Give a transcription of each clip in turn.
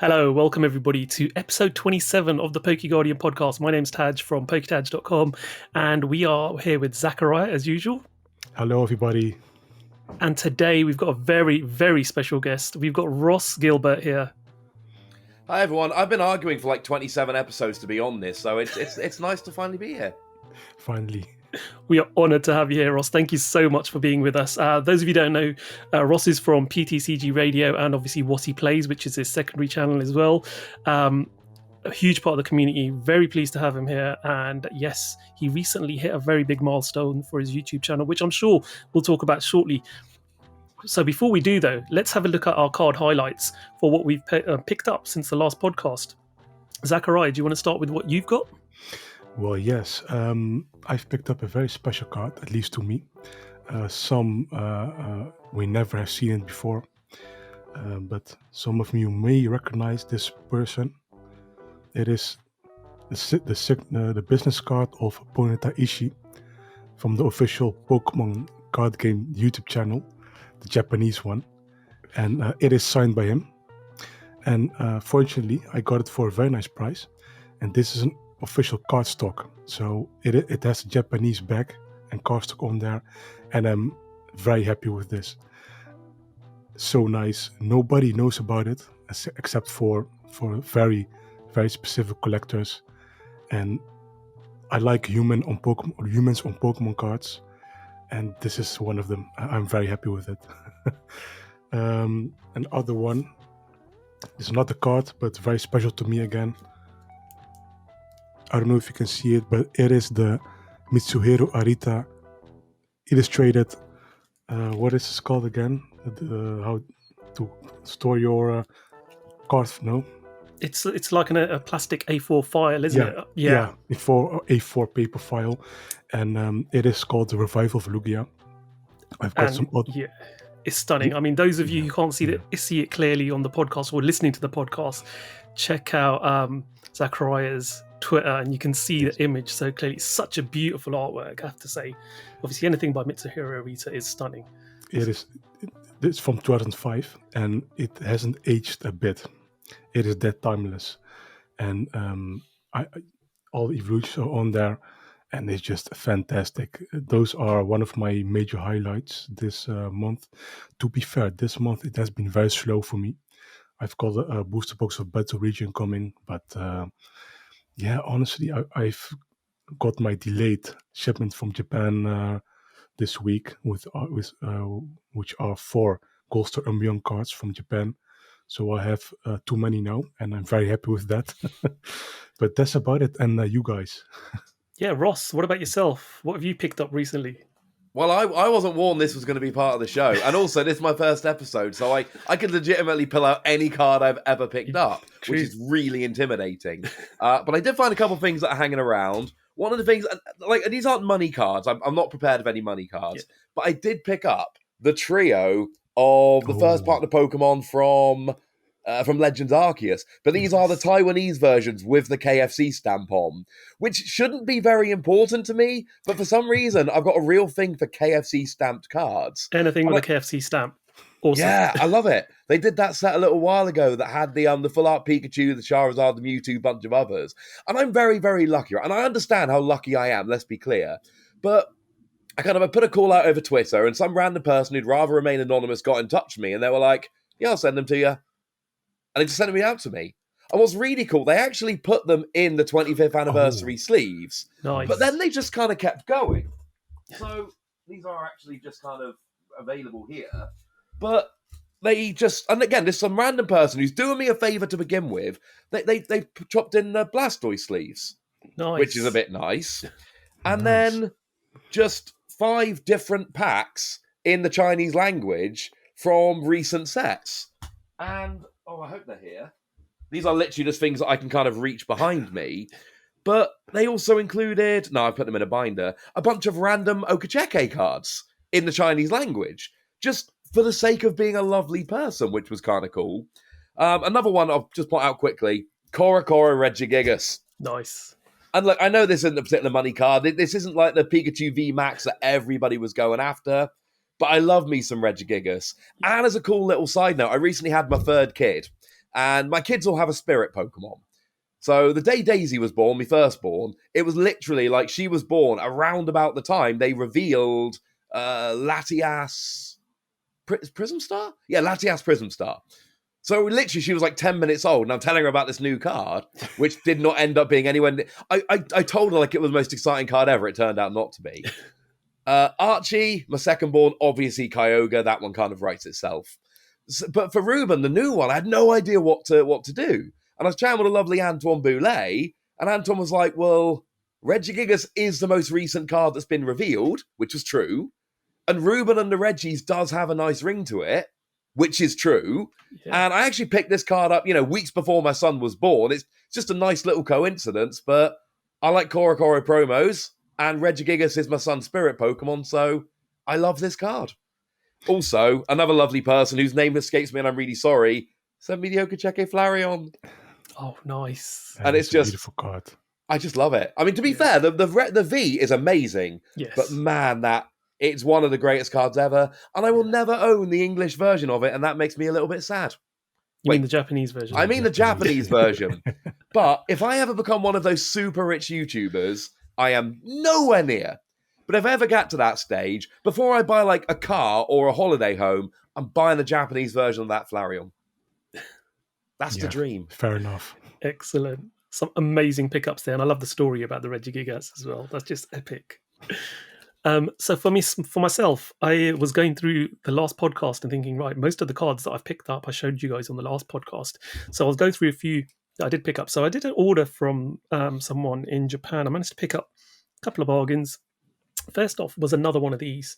Hello, welcome everybody to episode 27 of the PokeGuardian podcast. My name's Taj from PokeTaj.com, and we are here with Zakariya as usual. Hello, everybody. And today we've got a very, very special guest. We've got Ross Gilbert here. Hi everyone. I've been arguing for like 27 episodes to be on this, so it's nice to finally be here. Finally. We are honoured to have you here, Ross. Thank you so much for being with us. Those of you who don't know, Ross is from PTCGRadio and obviously What He Plays, which is his secondary channel as well. A huge part of the community. Very pleased to have him here. And yes, he recently hit a very big milestone for his YouTube channel, which I'm sure we'll talk about shortly. So before we do, though, let's have a look at our card highlights for what we've picked up since the last podcast. Zakariya, do you want to start with what you've got? Well, yes. I've picked up a very special card, at least to me. Some we never have seen it before. But some of you may recognize this person. It is the business card of PokéTaj from the official Pokemon card game YouTube channel, the Japanese one. And it is signed by him. And fortunately, I got it for a very nice price. And this is an official cardstock, so it has a Japanese back and cardstock on there, and I'm very happy with this. So nice. Nobody knows about it except for very, very specific collectors, and I like humans on Pokemon cards, and this is one of them. I'm very happy with it. Another one is not a card, but very special to me again. I don't know if you can see it, but it is the Mitsuhiro Arita illustrated. What is this called again? How to store your card? No, it's like a plastic A4 file, isn't it? Yeah, A4 paper file, and it is called the Revival of Lugia. I've got some other. Yeah, it's stunning. I mean, those of you who can't see it clearly on the podcast or listening to the podcast, check out Zakariya's Twitter and you can see the image so clearly. It's such a beautiful artwork, I have to say. Obviously, anything by Mitsuhiro Arita is stunning. It's from 2005 and it hasn't aged a bit. It is that timeless, and all the evolutions are on there, and it's just fantastic. Those are one of my major highlights this month. To be fair, this month it has been very slow for me. I've got a booster box of Battle Region coming, but yeah, honestly, I've got my delayed shipment from Japan this week with which are 4 Gold Star Umbreon cards from Japan. So I have too many now, and I'm very happy with that. But that's about it. And you guys? Yeah, Ross, what about yourself? What have you picked up recently? Well, I wasn't warned this was going to be part of the show. And also, this is my first episode, so I could legitimately pull out any card I've ever picked up, which is really intimidating. But I did find a couple of things that are hanging around. One of the things, like, these aren't money cards. I'm not prepared of any money cards. Yeah. But I did pick up the trio of the first partner Pokemon from Legends Arceus. But these are the Taiwanese versions with the KFC stamp on, which shouldn't be very important to me, but for some reason, I've got a real thing for KFC stamped cards. Anything with a KFC stamp. Awesome. Yeah, I love it. They did that set a little while ago that had the full art Pikachu, the Charizard, the Mewtwo, bunch of others. And I'm very, very lucky. And I understand how lucky I am, let's be clear. But I put a call out over Twitter, and some random person who'd rather remain anonymous got in touch with me, and they were like, yeah, I'll send them to you. And they just sent them out to me. And what's really cool, they actually put them in the 25th anniversary sleeves. Nice. But then they just kind of kept going. So these are actually just kind of available here. But they just, and again, there's some random person who's doing me a favour to begin with. They chopped in the Blastoise sleeves. Nice. Which is a bit nice. And then just 5 different packs in the Chinese language from recent sets. And I hope they're here. These are literally just things that I can kind of reach behind me. But they also included, I put them in a binder, a bunch of random Okacheke cards in the Chinese language, just for the sake of being a lovely person, which was kind of cool. Another one I'll just point out quickly, Cora Regigigas. Nice. And look, I know this isn't a particular money card. This isn't like the Pikachu VMAX that everybody was going after. But I love me some Regigigas. And as a cool little side note, I recently had my 3rd kid. And my kids all have a spirit Pokemon. So the day Daisy was born, my firstborn, it was literally like she was born around about the time they revealed Latias Prism Star? Yeah, Latias Prism Star. So literally she was like 10 minutes old, and I'm telling her about this new card, which did not end up being anywhere. I told her like it was the most exciting card ever. It turned out not to be. Archie, my second-born, obviously Kyogre. That one kind of writes itself. But for Ruben, the new one, I had no idea what to do. And I was chatting with a lovely Antoine Boulet, and Antoine was like, well, Regigigas is the most recent card that's been revealed, which was true. And Ruben and the Reggies does have a nice ring to it, which is true. Yeah. And I actually picked this card up, weeks before my son was born. It's just a nice little coincidence, but I like Korokoro promos, and Regigigas is my son's spirit Pokemon, so I love this card. Also, another lovely person whose name escapes me, and I'm really sorry, sent me the Okacheke Flareon. Oh, nice. And it's just a beautiful card. I just love it. I mean, to be fair, the V is amazing. Yes. But man, it's one of the greatest cards ever. And I will never own the English version of it, and that makes me a little bit sad. You mean the Japanese version? I mean the Japanese version. But if I ever become one of those super rich YouTubers, I am nowhere near. But if I ever get to that stage, before I buy like a car or a holiday home, I'm buying the Japanese version of that Flareon. That's the dream. Fair enough. Excellent. Some amazing pickups there. And I love the story about the Regigigas as well. That's just epic. So for myself, I was going through the last podcast and thinking, right, most of the cards that I've picked up, I showed you guys on the last podcast. So I was going through a few that I did pick up. So I did an order from someone in Japan. I managed to pick up a couple of bargains. First off was another one of these.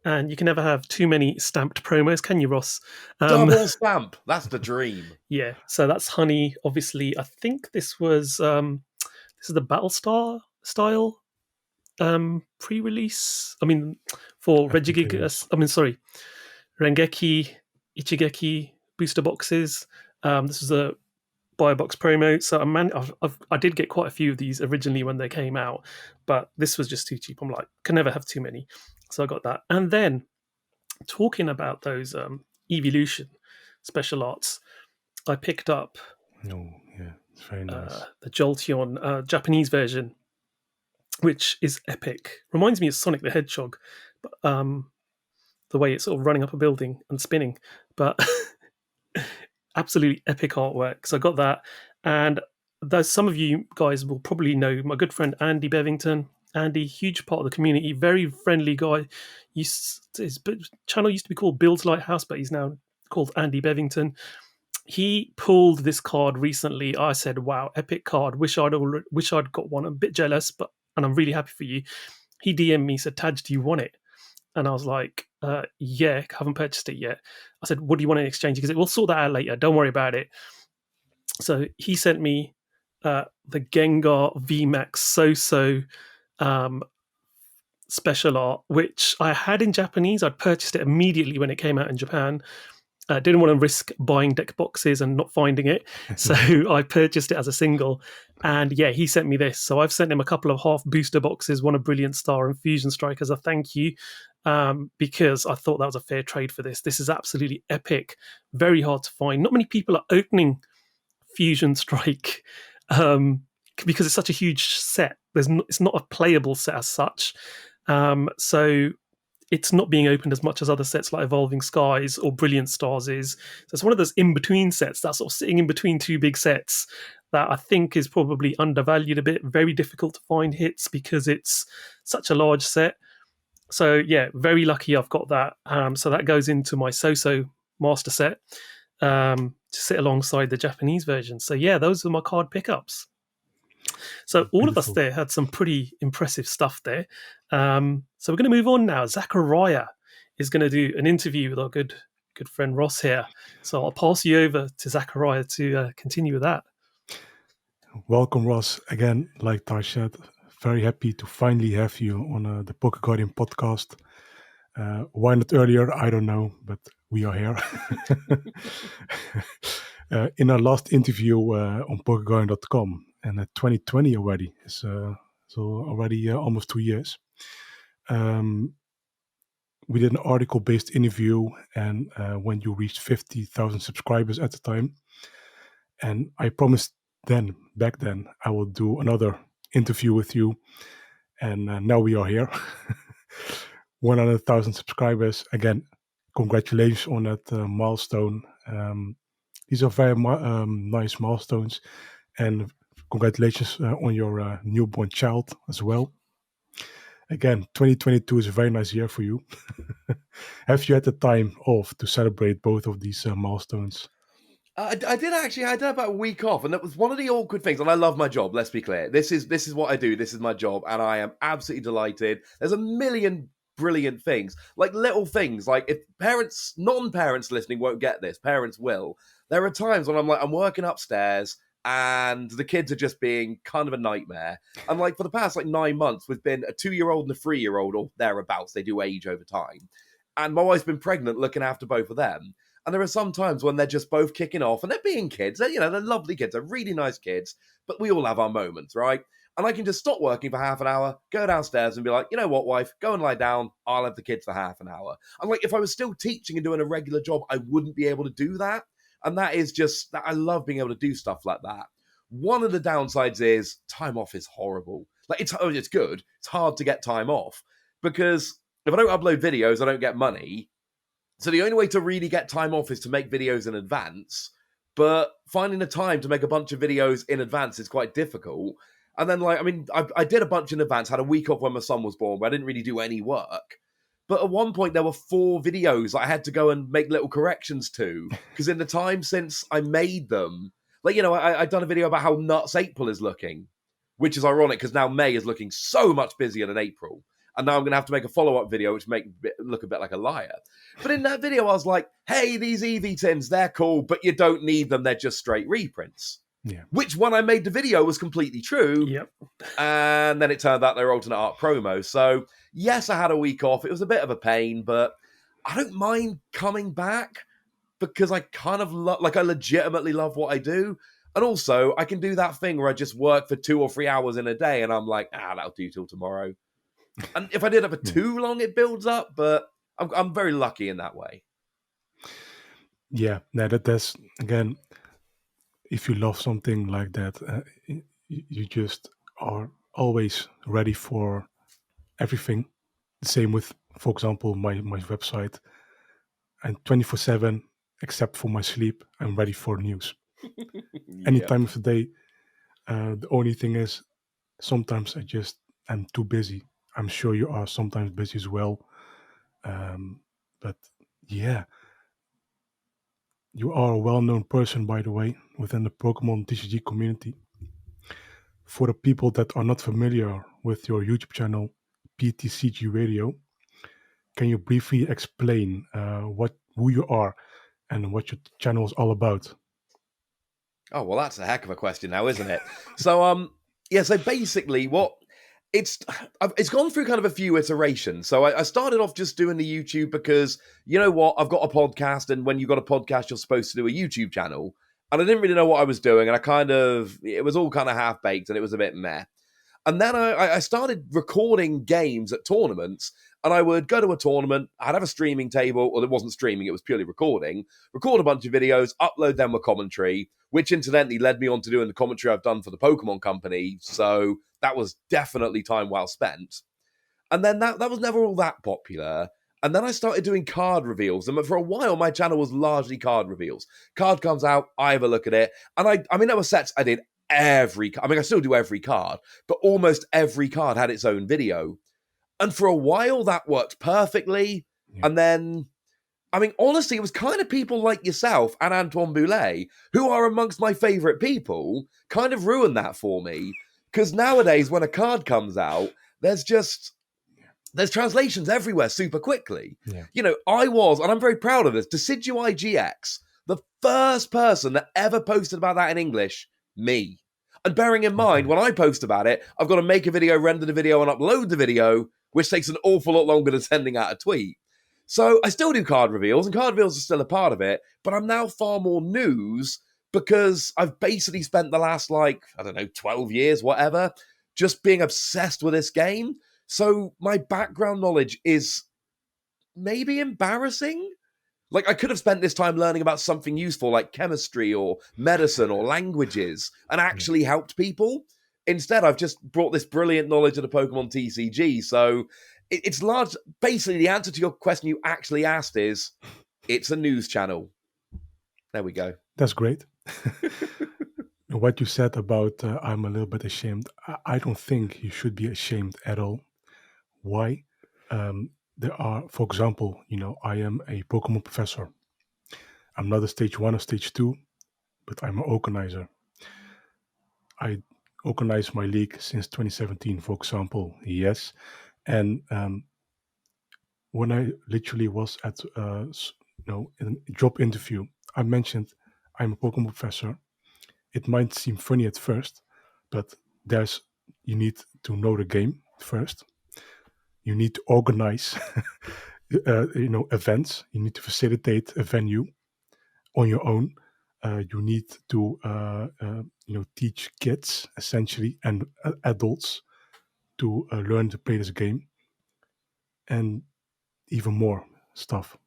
And you can never have too many stamped promos, can you, Ross? Double stamp. That's the dream. Yeah. So that's Honey. Obviously, I think this was this is the Battlestar style pre-release. I mean, for Regigigas. Rengeki, Ichigeki booster boxes. This is a buy a box promo. So I did get quite a few of these originally when they came out, but this was just too cheap. I'm like, can never have too many. So I got that. And then talking about those Evolution special arts, I picked up it's very nice. the Jolteon Japanese version, which is epic. Reminds me of Sonic the Hedgehog, but the way it's sort of running up a building and spinning. But absolutely epic artwork. So I got that. And some of you guys will probably know my good friend Andy Bevington. Andy, huge part of the community, very friendly guy. His channel used to be called Bill's Lighthouse, but he's now called Andy Bevington. He pulled this card recently. I said, wow, epic card. Wish I'd got one. I'm a bit jealous, and I'm really happy for you. He DM'd me, said, Taj, do you want it? And I was like, yeah, haven't purchased it yet. I said, what do you want in exchange? Because we'll sort that out later. Don't worry about it. So he sent me the Gengar VMAX So special art, which I had in Japanese. I'd purchased it immediately when it came out in Japan. Didn't want to risk buying deck boxes and not finding it. So I purchased it as a single. And yeah, he sent me this. So I've sent him a couple of half booster boxes, one of Brilliant Star and Fusion Strike as a thank you, because I thought that was a fair trade for this. This is absolutely epic. Very hard to find. Not many people are opening Fusion Strike because it's such a huge set. It's not a playable set as such. So it's not being opened as much as other sets like Evolving Skies or Brilliant Stars is. So it's one of those in-between sets that's sort of sitting in between two big sets that I think is probably undervalued a bit. Very difficult to find hits because it's such a large set. So yeah, very lucky I've got that. So that goes into my So master set to sit alongside the Japanese version. So yeah, those are my card pickups. So all of us there had some pretty impressive stuff there. So we're going to move on now. Zakariya is going to do an interview with our good friend Ross here. So I'll pass you over to Zakariya to continue with that. Welcome, Ross. Again, like Taj said, very happy to finally have you on the PokeGuardian podcast. Why not earlier? I don't know, but we are here. In our last interview on PokeGuardian.com, and 2020 already, so already almost 2 years. We did an article-based interview, and when you reached 50,000 subscribers at the time, And I promised back then, I will do another interview with you. And now we are here. 100,000 subscribers. Again, congratulations on that milestone. These are very nice milestones. And congratulations on your newborn child as well. Again, 2022 is a very nice year for you. Have you had the time off to celebrate both of these milestones? I did actually. I did about a week off, and that was one of the awkward things. And I love my job. Let's be clear. This is what I do. This is my job, and I am absolutely delighted. There's a million brilliant things, like little things. Like if parents, non-parents listening won't get this, parents will. There are times when I'm working upstairs, and the kids are just being kind of a nightmare. And like for the past 9 months, we've been a 2-year-old and a 3-year-old or thereabouts. They do age over time, and my wife's been pregnant, looking after both of them. And there are some times when they're just both kicking off and they're being kids. They're lovely kids. They're really nice kids. But we all have our moments, right? And I can just stop working for half an hour, go downstairs and be like, you know what, wife? Go and lie down. I'll have the kids for half an hour. And like, if I was still teaching and doing a regular job, I wouldn't be able to do that. And that is just, I love being able to do stuff like that. One of the downsides is time off is horrible. Like, it's good. It's hard to get time off because if I don't upload videos, I don't get money. So the only way to really get time off is to make videos in advance, but finding the time to make a bunch of videos in advance is quite difficult. And then I did a bunch in advance, had a week off when my son was born, but I didn't really do any work. But at one point there were 4 videos I had to go and make little corrections to, because in the time since I made them, I'd done a video about how nuts April is looking, which is ironic because now May is looking so much busier than April. And now I'm going to have to make a follow-up video, which make look a bit like a liar. But in that video, I was like, hey, these EV tins, they're cool, but you don't need them. They're just straight reprints. Yeah. Which, when I made the video, was completely true. Yep. And then it turned out they were alternate art promo. So, yes, I had a week off. It was a bit of a pain, but I don't mind coming back because I kind of I legitimately love what I do. And also, I can do that thing where I just work for 2 or 3 hours in a day, and I'm like, that'll do till tomorrow. And if I did it for too long, it builds up, but I'm very lucky in that way. Yeah, that's, again, if you love something like that, you just are always ready for everything. The same with, for example, my website. I'm 24/7, except for my sleep. I'm ready for news. Any time of the day. The only thing is, sometimes I'm too busy. I'm sure you are sometimes busy as well. But yeah, you are a well-known person, by the way, within the Pokemon TCG community. For the people that are not familiar with your YouTube channel, PTCG Radio, can you briefly explain who you are and what your channel is all about? Oh, well, that's a heck of a question now, isn't it? So, so basically it's gone through kind of a few iterations. So I started off just doing the YouTube because, you know what, I've got a podcast, and when you've got a podcast, you're supposed to do a YouTube channel. And I didn't really know what I was doing, and it was all kind of half-baked, and it was a bit meh. And then I started recording games at tournaments, and I would go to a tournament, I'd have a streaming table, well, it wasn't streaming, it was purely recording, record a bunch of videos, upload them with commentary, which incidentally led me on to doing the commentary I've done for the Pokemon Company, so that was definitely time well spent. And then that was never all that popular. And then I started doing card reveals. And for a while, my channel was largely card reveals. Card comes out, I have a look at it. And there were sets I did I still do every card, but almost every card had its own video. And for a while, that worked perfectly. Yeah. And then, honestly, it was kind of people like yourself and Antoine Boulet, who are amongst my favorite people, kind of ruined that for me. Because nowadays, when a card comes out, there's translations everywhere super quickly. Yeah. I was, and I'm very proud of this, Decidueye GX, the first person that ever posted about that in English, me. And bearing in mind, when I post about it, I've got to make a video, render the video, and upload the video, which takes an awful lot longer than sending out a tweet. So I still do card reveals, and card reveals are still a part of it, but I'm now far more news because I've basically spent the last, 12 years, whatever, just being obsessed with this game. So my background knowledge is maybe embarrassing, Like, I could have spent this time learning about something useful like chemistry or medicine or languages and actually helped people. Instead, I've just brought this brilliant knowledge of the Pokemon TCG. So it's large. Basically, the answer to your question you actually asked is it's a news channel. There we go. That's great. What you said about I'm a little bit ashamed, I don't think you should be ashamed at all. Why? There are, for example, I am a Pokemon professor. I'm not a stage 1 or stage 2, but I'm an organizer. I organize my league since 2017, for example. Yes. And when I literally was at in a job interview, I mentioned I'm a Pokemon professor. It might seem funny at first, but you need to know the game first. You need to organize, events. You need to facilitate a venue on your own. You need to, teach kids essentially and adults to learn to play this game, and even more stuff.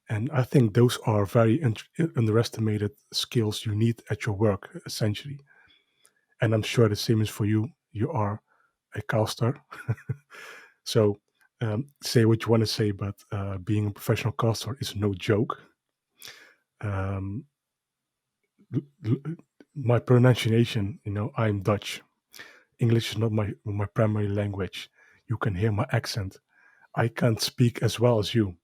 And I think those are very underestimated skills you need at your work, essentially. And I'm sure the same is for you. You are a caster. So say what you want to say, but being a professional caster is no joke. My pronunciation, I'm Dutch. English is not my primary language. You can hear my accent. I can't speak as well as you.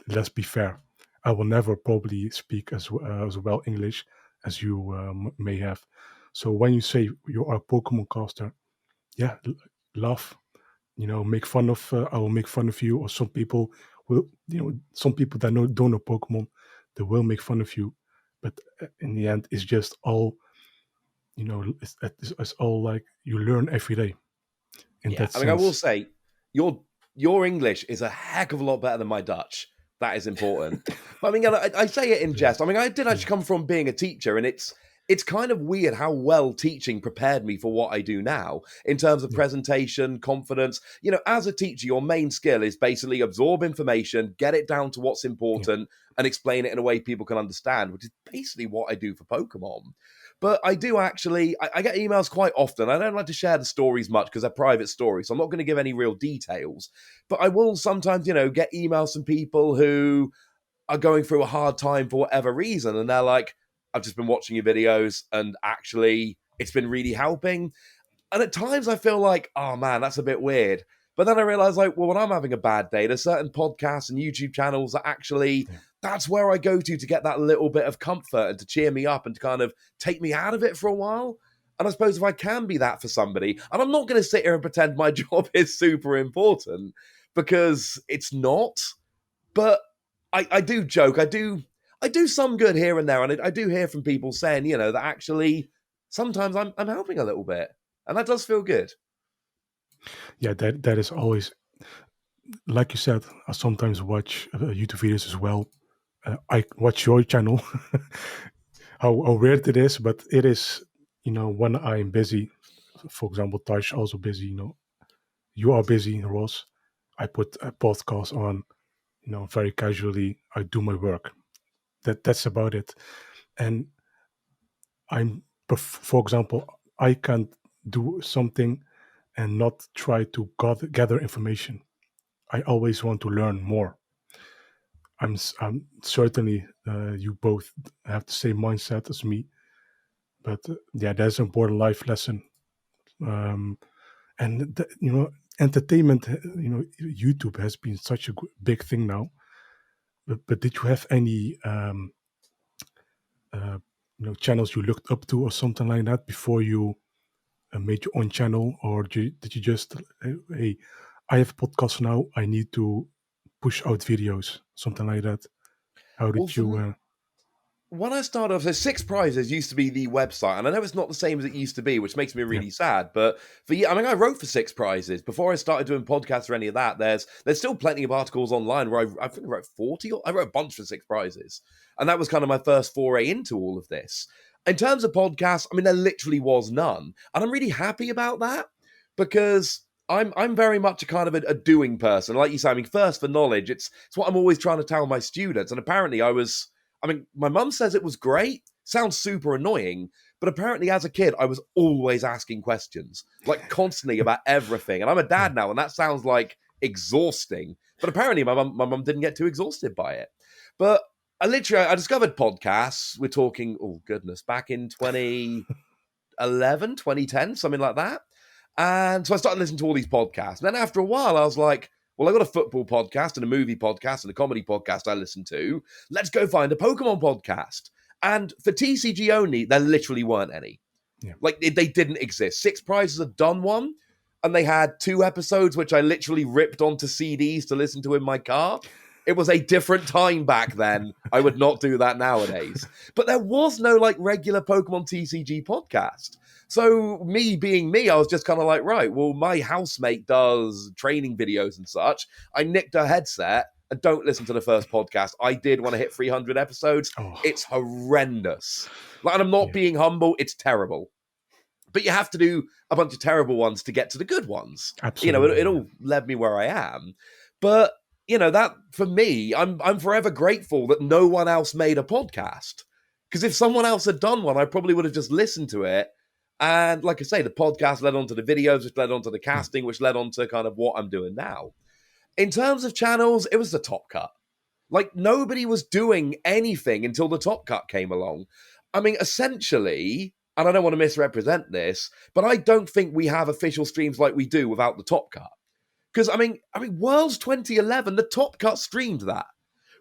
Let's be fair. I will never probably speak as well English as you may have. So when you say you are a Pokemon caster, yeah, laugh. Make fun of. I will make fun of you, or some people will. Some people that don't know Pokemon, they will make fun of you. But in the end, it's just all. It's all like you learn every day. In that sense. I will say your English is a heck of a lot better than my Dutch. That is important. I mean, I say it in jest. I mean, I did actually come from being a teacher, and it's kind of weird how well teaching prepared me for what I do now in terms of presentation, confidence. As a teacher, your main skill is basically absorb information, get it down to what's important, and explain it in a way people can understand, which is basically what I do for Pokemon. But I do actually, I get emails quite often. I don't like to share the stories much because they're private stories, so I'm not going to give any real details. But I will sometimes, get emails from people who are going through a hard time for whatever reason. And they're like, I've just been watching your videos and actually it's been really helping. And at times I feel like, oh man, that's a bit weird. But then I realize, like, well, when I'm having a bad day, there's certain podcasts and YouTube channels that actually, that's where I go to get that little bit of comfort and to cheer me up and to kind of take me out of it for a while. And I suppose if I can be that for somebody, and I'm not going to sit here and pretend my job is super important because it's not, but I do joke. I do some good here and there. And I do hear from people saying, that actually sometimes I'm helping a little bit. And that does feel good. Yeah, that is always, like you said, I sometimes watch YouTube videos as well. I watch your channel. how weird it is, but it is, when I'm busy, for example, Taj also busy, you are busy, Ross. I put a podcast on, very casually. I do my work. That's about it. And for example, I can't do something and not try to gather information. I always want to learn more. I'm certainly you both have the same mindset as me, but that's an important life lesson. And entertainment. YouTube has been such a big thing now. But did you have any channels you looked up to or something like that before you made your own channel, or did you just hey, I have a podcast now, I need to push out videos, something like that? How did you when I started off, so Six Prizes used to be the website, and I know it's not the same as it used to be, which makes me really sad. But I wrote for Six Prizes before I started doing podcasts or any of that. There's still plenty of articles online where I think I wrote 40. I wrote a bunch for Six Prizes, and that was kind of my first foray into all of this. In terms of podcasts, there literally was none, and I'm really happy about that because I'm very much a kind of a doing person. Like you say, I mean, first for knowledge, it's what I'm always trying to tell my students. And apparently my mum says it was great. Sounds super annoying. But apparently as a kid, I was always asking questions, like constantly about everything. And I'm a dad now, and that sounds like exhausting. But apparently my mum didn't get too exhausted by it. But I discovered podcasts. We're talking, oh goodness, back in 2011, 2010, something like that. And so I started listening to all these podcasts. And then after a while, I was like, well, I got a football podcast and a movie podcast and a comedy podcast I listen to. Let's go find a Pokemon podcast. And for TCG only, there literally weren't any. Yeah. Like, they didn't exist. Six Prizes had done one, and they had 2 episodes, which I literally ripped onto CDs to listen to in my car. It was a different time back then. I would not do that nowadays. But there was no, like, regular Pokemon TCG podcast. So me being me, I was just kind of like, right, well, my housemate does training videos and such. I nicked her headset. And don't listen to the first podcast. I did when I hit 300 episodes. Oh. It's horrendous. Like, and I'm not being humble. It's terrible. But you have to do a bunch of terrible ones to get to the good ones. Absolutely. It all led me where I am. But, that for me, I'm forever grateful that no one else made a podcast. Because if someone else had done one, I probably would have just listened to it. And like I say, the podcast led on to the videos, which led on to the casting, which led on to kind of what I'm doing now. In terms of channels, it was the Top Cut. Like, nobody was doing anything until the Top Cut came along. I mean, essentially, and I don't want to misrepresent this, but I don't think we have official streams like we do without the Top Cut. Because, I mean, Worlds 2011, the Top Cut streamed that.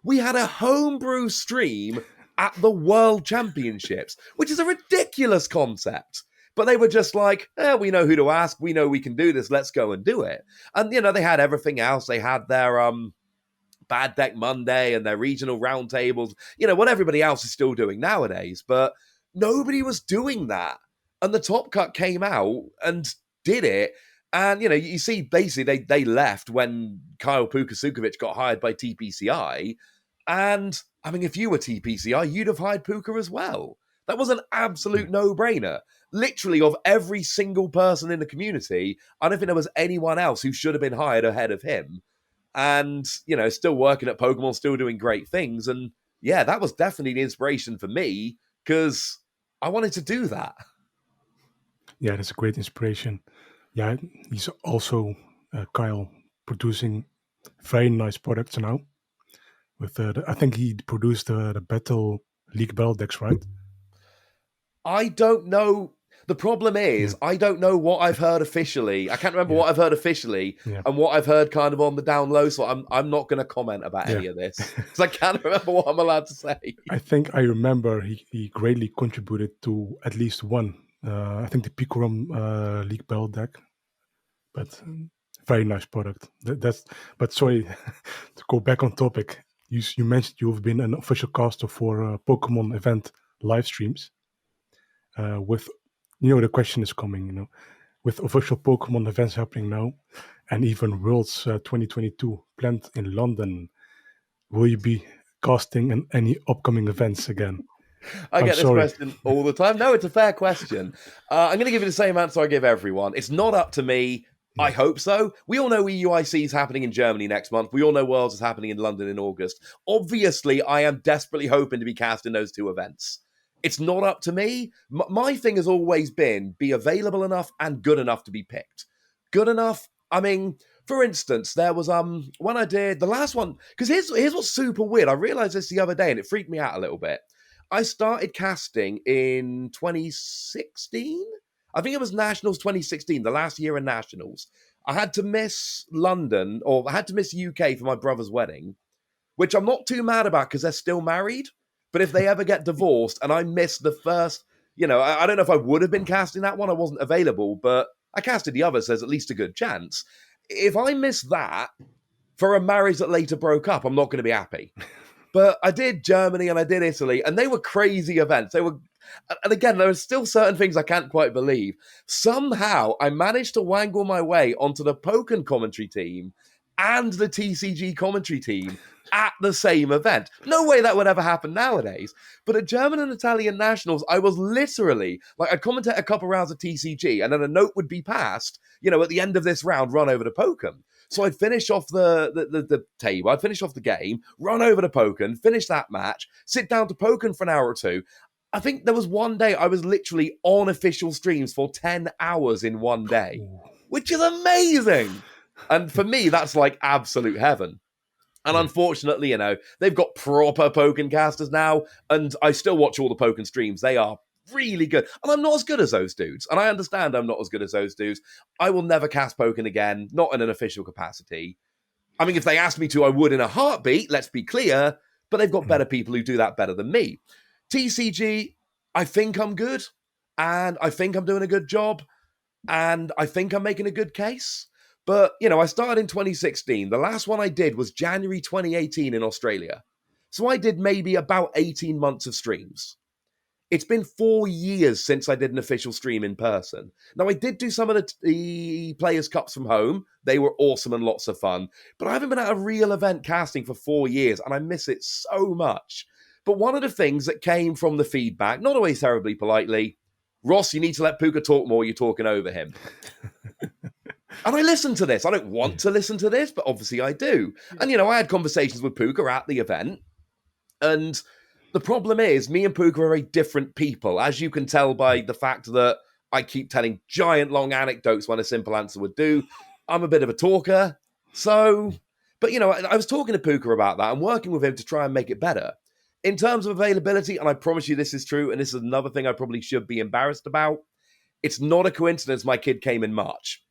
We had a homebrew stream at the World Championships, which is a ridiculous concept. But they were just like, we know who to ask. We know we can do this. Let's go and do it. And, they had everything else. They had their Bad Deck Monday and their regional roundtables, what everybody else is still doing nowadays. But nobody was doing that. And the Top Cut came out and did it. And, you see, basically, they left when Kyle Pukasukovic got hired by TPCI. And, I mean, if you were TPCI, you'd have hired Puka as well. That was an absolute no-brainer. Literally, of every single person in the community, I don't think there was anyone else who should have been hired ahead of him. And, still working at Pokemon, still doing great things. And, yeah, that was definitely the inspiration for me, because I wanted to do that. Yeah, that's a great inspiration. Yeah, he's also, Kyle, producing very nice products now. With I think he produced the Battle League Battle decks, right? I don't know. The problem is, I don't know what I've heard officially. I can't remember what I've heard officially and what I've heard kind of on the down low. So I'm not going to comment about any of this because I can't remember what I'm allowed to say. I think I remember he greatly contributed to at least one. I think the Picorum League Battle deck, but very nice product. But sorry to go back on topic. You mentioned you've been an official caster for Pokemon event live streams. With the question is coming, with official Pokemon events happening now, and even Worlds 2022 planned in London, will you be casting in any upcoming events again? I get this question all the time. No, it's a fair question. I'm going to give you the same answer I give everyone. It's not up to me. I hope so. We all know EUIC is happening in Germany next month. We all know Worlds is happening in London in August. Obviously, I am desperately hoping to be cast in those 2 events. It's not up to me. My thing has always been be available enough and good enough to be picked. Good enough. I mean, for instance, there was when I did the last one, because here's what's super weird. I realized this the other day and it freaked me out a little bit. I started casting in 2016. I think it was Nationals 2016, the last year in Nationals. I had to miss London, or I had to miss UK for my brother's wedding, which I'm not too mad about because they're still married. But if they ever get divorced and I miss the first, I don't know if I would have been casting that one. I wasn't available, but I casted the other, so there's at least a good chance. If I miss that for a marriage that later broke up, I'm not going to be happy. But I did Germany and I did Italy, and they were crazy events. And again, there are still certain things I can't quite believe. Somehow I managed to wangle my way onto the Pokemon commentary team and the TCG commentary team at the same event. No way that would ever happen nowadays. But at German and Italian nationals, I was literally, like, I'd commentate a couple rounds of TCG, and then a note would be passed, at the end of this round, run over to Pokem. So I'd finish off the table, I'd finish off the game, run over to Pokem, finish that match, sit down to Pokem for an hour or two. I think there was one day I was literally on official streams for 10 hours in one day, which is amazing. And for me, that's like absolute heaven. And unfortunately, they've got proper Pokken casters now, and I still watch all the Pokken streams. They are really good. And I'm not as good as those dudes. And I understand I'm not as good as those dudes. I will never cast Pokken again, not in an official capacity. I mean, if they asked me to, I would in a heartbeat, let's be clear, but they've got better people who do that better than me. TCG, I think I'm good, and I think I'm doing a good job, and I think I'm making a good case. But, I started in 2016. The last one I did was January 2018 in Australia. So I did maybe about 18 months of streams. It's been 4 years since I did an official stream in person. Now, I did do some of the Players' Cups from home. They were awesome and lots of fun. But I haven't been at a real event casting for 4 years, and I miss it so much. But one of the things that came from the feedback, not always terribly politely, Ross, you need to let Puka talk more. You're talking over him. And I listen to this. I don't want to listen to this, but obviously I do. And, I had conversations with Puka at the event. And the problem is, me and Puka are very different people, as you can tell by the fact that I keep telling giant long anecdotes when a simple answer would do. I'm a bit of a talker. So, but, I was talking to Puka about that and working with him to try and make it better. In terms of availability, and I promise you this is true, and this is another thing I probably should be embarrassed about, it's not a coincidence my kid came in March.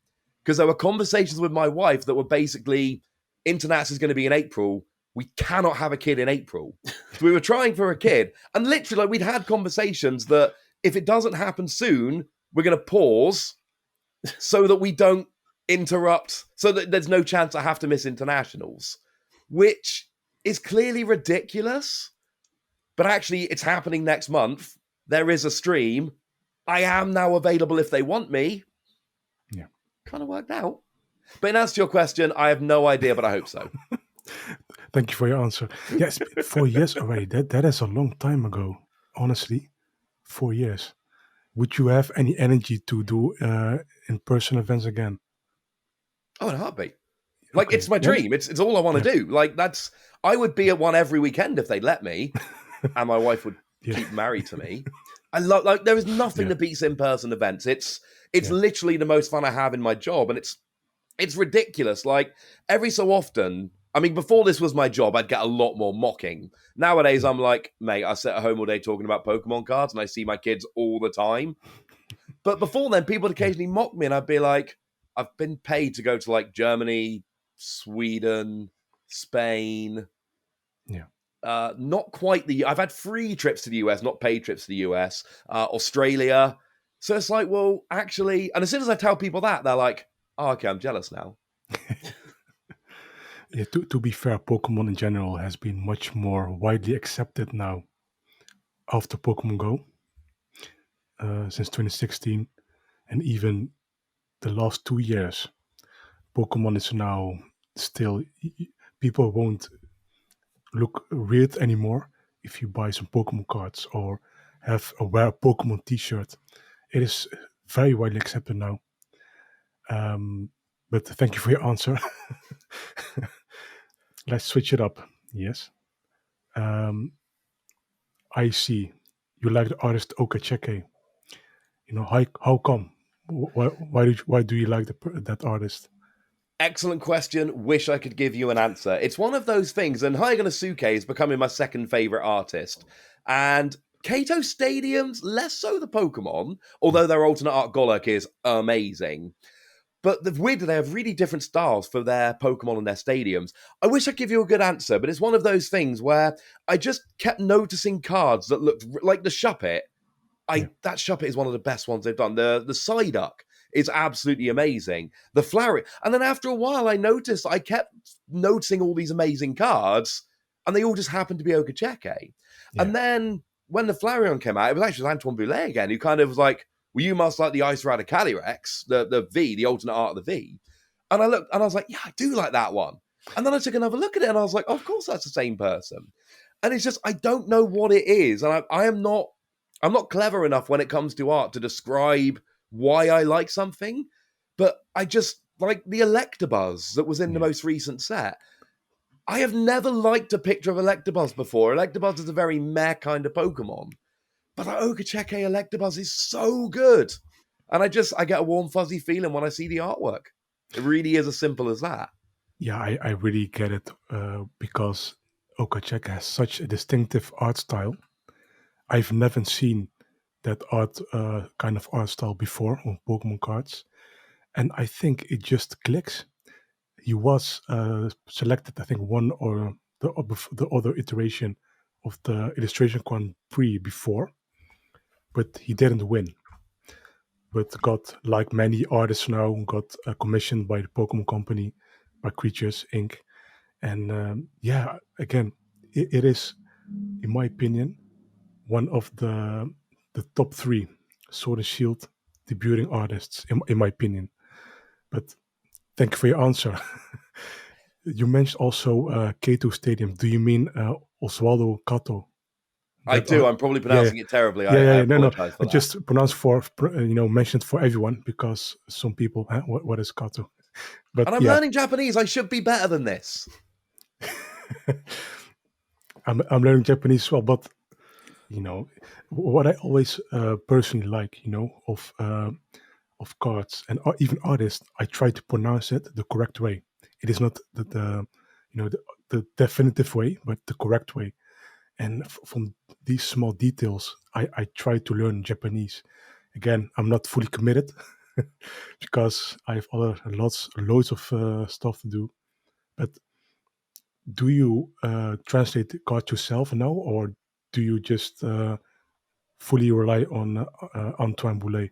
Because there were conversations with my wife that were basically, Internats is going to be in April. We cannot have a kid in April. So we were trying for a kid. And literally, we'd had conversations that if it doesn't happen soon, we're going to pause so that we don't interrupt, so that there's no chance I have to miss internationals, which is clearly ridiculous. But actually, it's happening next month. There is a stream. I am now available if they want me. Yeah. Kind of worked out. But in answer to your question, I have no idea, but I hope so. Thank you for your answer. Yes, 4 years already. That is a long time ago. Honestly, 4 years. Would you have any energy to do in-person events again? Oh, in a heartbeat. Like, Okay. it's my dream. It's all I want to do. Like, I would be at one every weekend if they'd let me, and my wife would keep married to me. I love, like, there is nothing that beats in-person events. It's literally the most fun I have in my job, and it's ridiculous. Like, every so often, I mean, before this was my job, I'd get a lot more mocking. Nowadays, I'm like, mate, I sit at home all day talking about Pokemon cards, and I see my kids all the time. But before then, people would occasionally mock me, and I'd be like, I've been paid to go to, like, Germany, Sweden, Spain. Yeah. Not quite I've had free trips to the US, not paid trips to the US, Australia. So it's like, well, actually, and as soon as I tell people that, they're like, oh, okay, I'm jealous now. Yeah, to be fair, Pokemon in general has been much more widely accepted now after Pokemon Go since 2016. And even the last 2 years, Pokemon is now still, people won't look weird anymore if you buy some Pokemon cards or wear a Pokemon t-shirt. It is very widely accepted now. But thank you for your answer. Let's switch it up. Yes. I see. You like the artist Okacheke. How come? Why do you like that artist? Excellent question. Wish I could give you an answer. It's one of those things, and Hyganasuke is becoming my second favorite artist. And Kato Stadiums, less so the Pokemon, although their alternate art Golurk is amazing. But the weird, they have really different styles for their Pokemon and their stadiums. I wish I'd give you a good answer, but it's one of those things where I just kept noticing cards that looked like the Shuppet. That Shuppet is one of the best ones they've done. The Psyduck is absolutely amazing. The Floweret. And then after a while, I kept noticing all these amazing cards, and they all just happened to be Okacheke. Yeah. And then when the Flareon came out, it was actually Antoine Boulet again, who kind of was like, well, you must like the Ice Rider Calyrex, the V, the alternate art of the V. And I looked and I was like, yeah, I do like that one. And then I took another look at it and I was like, oh, of course that's the same person. And it's just, I don't know what it is. And I'm not clever enough when it comes to art to describe why I like something. But I just like the Electabuzz that was in the most recent set. I have never liked a picture of Electabuzz before. Electabuzz is a very meh kind of Pokemon. But that Okacheke Electabuzz is so good. And I get a warm, fuzzy feeling when I see the artwork. It really is as simple as that. Yeah, I really get it because Okachek has such a distinctive art style. I've never seen that kind of art style before on Pokemon cards, and I think it just clicks. He was selected, I think, one or the other iteration of the illustration Grand Prix before, but he didn't win. But got, like many artists now, got commissioned by the Pokemon Company, by Creatures Inc. And again, it is, in my opinion, one of the top three Sword and Shield debuting artists, in my opinion. But thank you for your answer. You mentioned also K2 Stadium. Do you mean Oswaldo Cato? I do. I'm probably pronouncing it terribly. I apologize for that. Just pronounce mentioned for everyone because some people, what is Cato? But and I'm learning Japanese. I should be better than this. I'm learning Japanese as well, but what I always personally like, of cards and even artists, I try to pronounce it the correct way. It is not the definitive way, but the correct way. And from these small details, I try to learn Japanese. Again, I'm not fully committed because I have loads of stuff to do. But do you translate the card yourself now, or do you just fully rely on Antoine Boulet?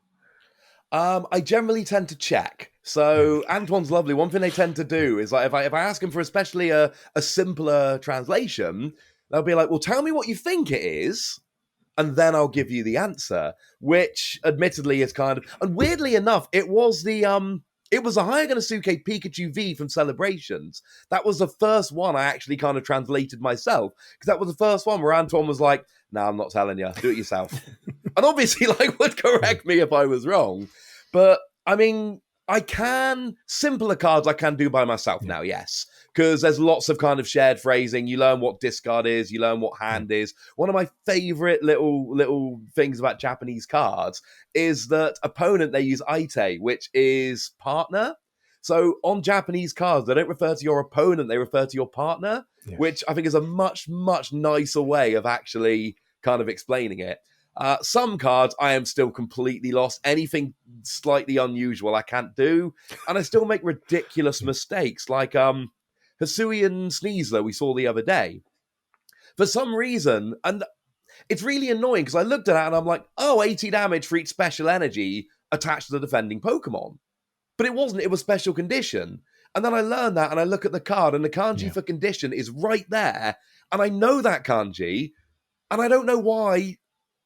I generally tend to check. So Antoine's lovely. One thing they tend to do is like if I ask them for especially a simpler translation, they'll be like, "Well, tell me what you think it is, and then I'll give you the answer." Which, admittedly, is kind of, and weirdly enough, it was the Hayaganosuke Pikachu V from Celebrations. That was the first one I actually kind of translated myself because that was the first one where Antoine was like, "No, I'm not telling you. Do it yourself." And obviously, would correct me if I was wrong. But, I mean, simpler cards I can do by myself now, yes. Because there's lots of kind of shared phrasing. You learn what discard is. You learn what hand is. One of my favorite little things about Japanese cards is that opponent, they use aite, which is partner. So on Japanese cards, they don't refer to your opponent. They refer to your partner, which I think is a much, much nicer way of actually kind of explaining it. Some cards, I am still completely lost. Anything slightly unusual, I can't do. And I still make ridiculous mistakes, like Hisuian Sneasler we saw the other day. For some reason, and it's really annoying because I looked at it and I'm like, 80 damage for each special energy attached to the defending Pokemon. But it wasn't, it was special condition. And then I learned that and I look at the card and the kanji for condition is right there. And I know that kanji and I don't know why.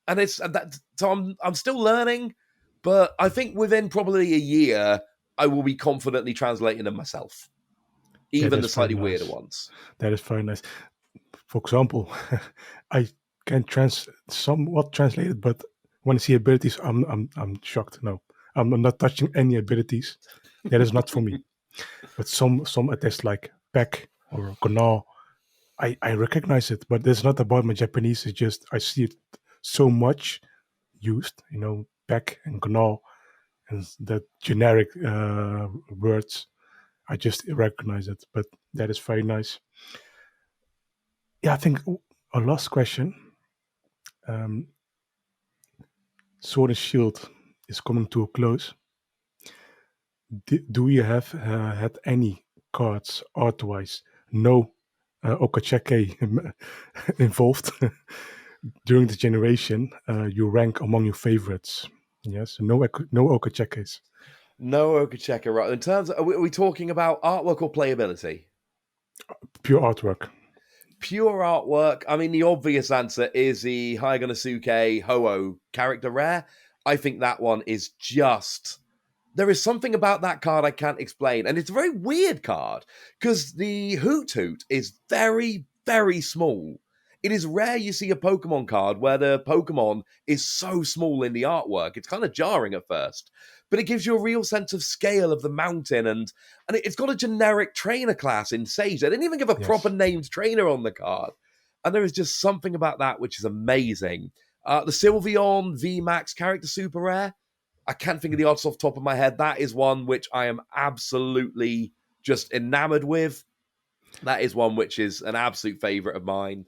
And so I'm still learning, but I think within probably a year, I will be confidently translating them myself, even the slightly weirder ones. That is very nice. For example, I can somewhat translate it, but when I see abilities, I'm shocked. No, I'm not touching any abilities. That is not for me. But some attacks like Peck or Gnaw, I recognize it, but it's not about my Japanese. It's just I see it so much used, Peck and Gnaw and the generic words. I just recognize it, but that is very nice. Yeah, I think our last question. Sword and Shield is coming to a close. Do you have had any cards art-wise? No Okacheke involved during the generation. You rank among your favorites. Yes, no Okachekes. No Okacheke, right? In terms of, are we talking about artwork or playability? Pure artwork. Pure artwork. I mean, the obvious answer is the Hayaganosuke Ho-Oh character rare. I think that one is just there is something about that card I can't explain. And it's a very weird card because the Hoot Hoot is very, very small. It is rare you see a Pokemon card where the Pokemon is so small in the artwork. It's kind of jarring at first, but it gives you a real sense of scale of the mountain. And it's got a generic trainer class in Sage. They didn't even give a proper named trainer on the card. And there is just something about that which is amazing. The Sylveon VMAX character super rare. I can't think of the odds off the top of my head. That is one which I am absolutely just enamored with. That is one which is an absolute favourite of mine.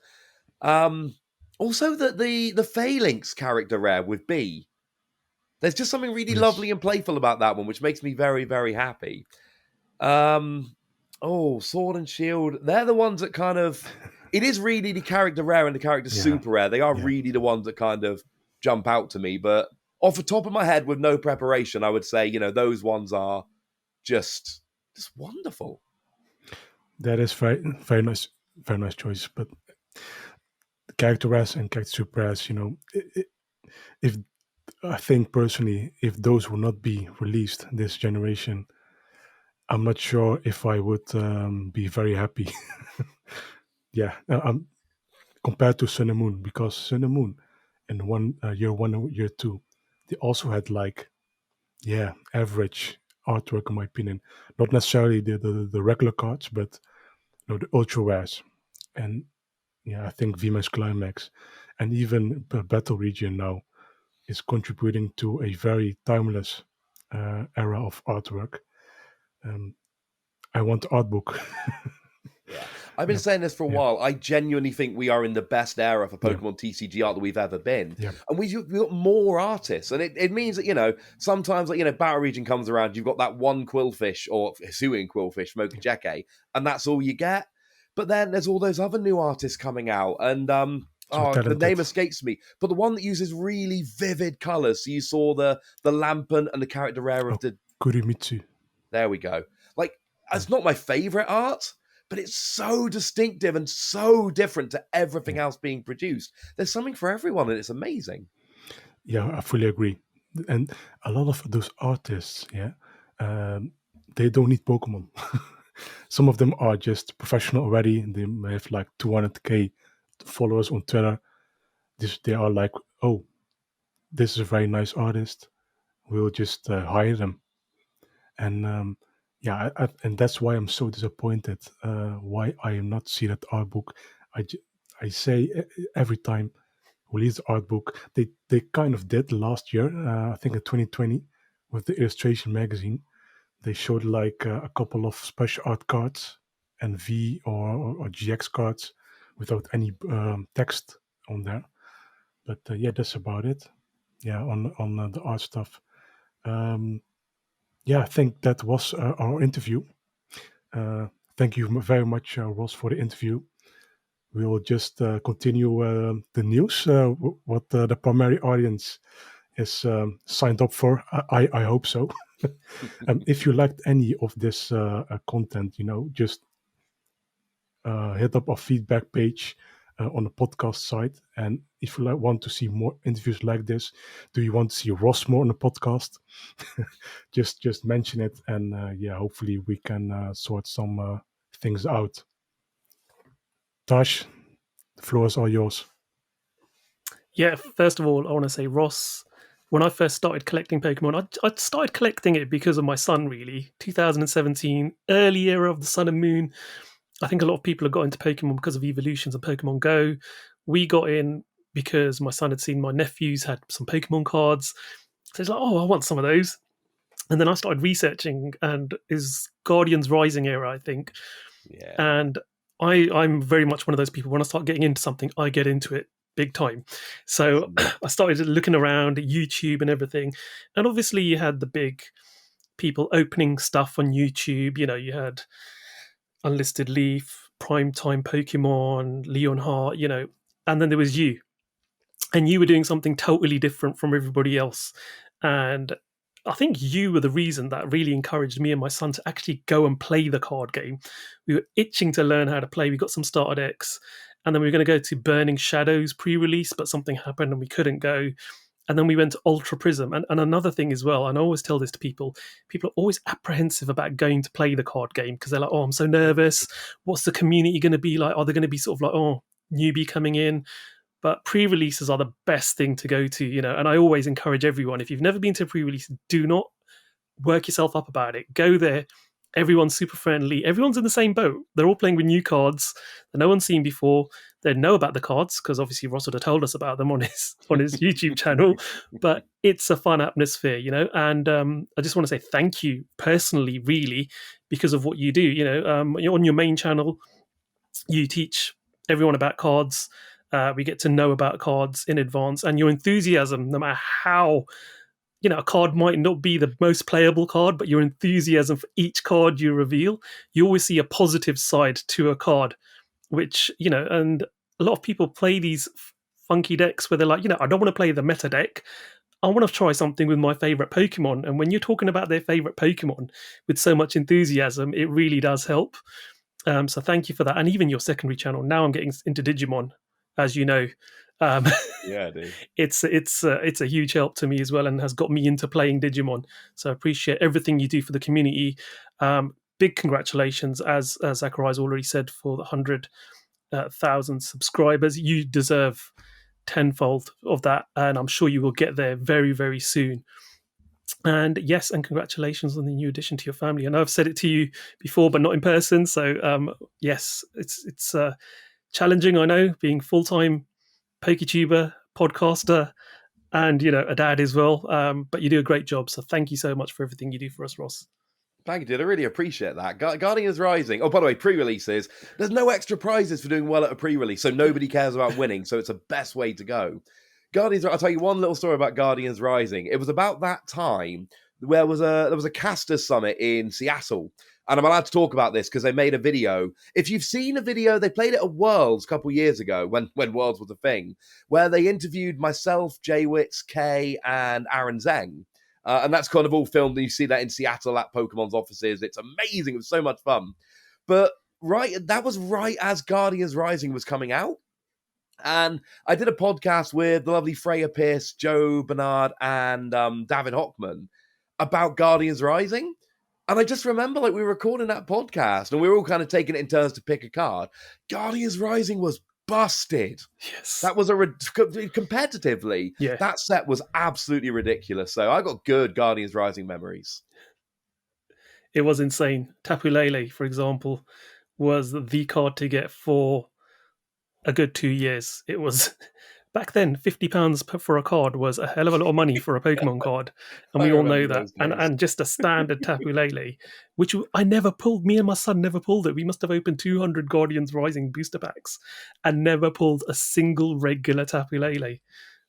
Also, the Phalanx character rare with B. There's just something really lovely and playful about that one, which makes me very, very happy. Sword and Shield. They're the ones that kind of... It is really the character rare and the character super rare. They are really the ones that kind of jump out to me. But off the top of my head, with no preparation, I would say, those ones are just wonderful. That is very, very nice choice. But character rares and character super rares, if I think personally, if those will not be released this generation, I'm not sure if I would be very happy. Compared to Sun and Moon, because Sun and Moon in year 1 and year 2, they also had average artwork in my opinion. Not necessarily the regular cards, but the ultra rares. And I think VMAX Climax and even Battle Region now is contributing to a very timeless era of artwork. I want the art book. I've been saying this for a while. I genuinely think we are in the best era for Pokemon TCG art that we've ever been. And we've got more artists. And it means that, sometimes, Battle Region comes around, you've got that one Quillfish or Hisuian Quillfish from Okajeke, and that's all you get. But then there's all those other new artists coming out. And the name escapes me. But the one that uses really vivid colours. So you saw the Lampent and the character rare of the... Kurimitsu. There we go. It's not my favourite art, but it's so distinctive and so different to everything else being produced. There's something for everyone, and it's amazing. Yeah, I fully agree. And a lot of those artists, they don't need Pokemon. Some of them are just professional already, and they may have 200k followers on Twitter. They are like, oh, this is a very nice artist. We'll just hire them. And and that's why I'm so disappointed. Why I am not seeing that art book. I say every time release the art book. They kind of did last year. I think in 2020 with the Illustration magazine, they showed a couple of special art cards and V or GX cards without any text on there. But that's about it. On the art stuff. I think that was our interview. Thank you very much, Ross, for the interview. We will just continue the news, what the primary audience is signed up for. I hope so. If you liked any of this content, just hit up our feedback page on the podcast site. And if you want to see more interviews like this, do you want to see Ross more on the podcast? just mention it, and hopefully we can sort some things out. Taj, the floor is all yours. Yeah, first of all, I want to say, Ross, when I first started collecting Pokemon, I started collecting it because of my son, really. 2017, early era of the Sun and Moon. I think a lot of people have got into Pokemon because of Evolutions and Pokemon Go. We got in because my son had seen my nephews had some Pokemon cards. So he's like, oh, I want some of those. And then I started researching, and it was Guardians Rising era, I think. Yeah. And I'm very much one of those people. When I start getting into something, I get into it big time. So I started looking around at YouTube and everything. And obviously you had the big people opening stuff on YouTube. You had Unlisted Leaf, Primetime Pokemon, Leonheart, and then there was you. And you were doing something totally different from everybody else. And I think you were the reason that really encouraged me and my son to actually go and play the card game. We were itching to learn how to play. We got some starter decks, and then we were going to go to Burning Shadows pre-release, but something happened and we couldn't go. And then we went to Ultra Prism. And another thing as well, and I always tell this to people are always apprehensive about going to play the card game because they're like, oh, I'm so nervous. What's the community going to be like? Are they going to be sort of like, oh, newbie coming in? But pre-releases are the best thing to go to, and I always encourage everyone, if you've never been to a pre-release, do not work yourself up about it. Go there. Everyone's super friendly. Everyone's in the same boat. They're all playing with new cards that no one's seen before. They know about the cards because obviously Ross would have told us about them on his YouTube channel. But it's a fun atmosphere, And I just want to say thank you personally, really, because of what you do. On your main channel, you teach everyone about cards. We get to know about cards in advance, and your enthusiasm, no matter how, a card might not be the most playable card, but your enthusiasm for each card you reveal, you always see a positive side to a card, which, and a lot of people play these funky decks where they're like, I don't want to play the meta deck. I want to try something with my favorite Pokemon. And when you're talking about their favorite Pokemon with so much enthusiasm, it really does help. So thank you for that. And even your secondary channel. Now I'm getting into Digimon, as you know. Yeah, dude. It's a huge help to me as well, and has got me into playing Digimon. So I appreciate everything you do for the community. Big congratulations, as Zakariya's already said, for the 100,000 subscribers. You deserve tenfold of that, and I'm sure you will get there very, very soon. And yes, and congratulations on the new addition to your family. I know I've said it to you before, but not in person. So yes, it's challenging. I know, being full-time PokeTuber, podcaster, and a dad as well. But you do a great job. So thank you so much for everything you do for us, Ross. Thank you, dude. I really appreciate that. Guardians Rising. Oh, by the way, pre-releases. There's no extra prizes for doing well at a pre-release, so nobody cares about winning. So it's the best way to go. Guardians. I'll tell you one little story about Guardians Rising. It was about that time where there was a casters summit in Seattle. And I'm allowed to talk about this because they made a video. If you've seen a video, they played it at Worlds a couple of years ago when Worlds was a thing, where they interviewed myself, Jaywitz, Kay, and Aaron Zeng. And that's kind of all filmed. You see that in Seattle at Pokemon's offices. It's amazing. It was so much fun. But that was right as Guardians Rising was coming out. And I did a podcast with the lovely Freya Pierce, Joe Bernard, and David Hockman about Guardians Rising. And I just remember, we were recording that podcast and we were all kind of taking it in turns to pick a card. Guardians Rising was busted. Yes. That was competitively, yeah. That set was absolutely ridiculous. So I got good Guardians Rising memories. It was insane. Tapu Lele, for example, was the card to get for a good 2 years. It was... Back then, £50 for a card was a hell of a lot of money for a Pokemon card. And we all know that. And just a standard Tapu Lele, which I never pulled. Me and my son never pulled it. We must have opened 200 Guardians Rising booster packs and never pulled a single regular Tapu Lele,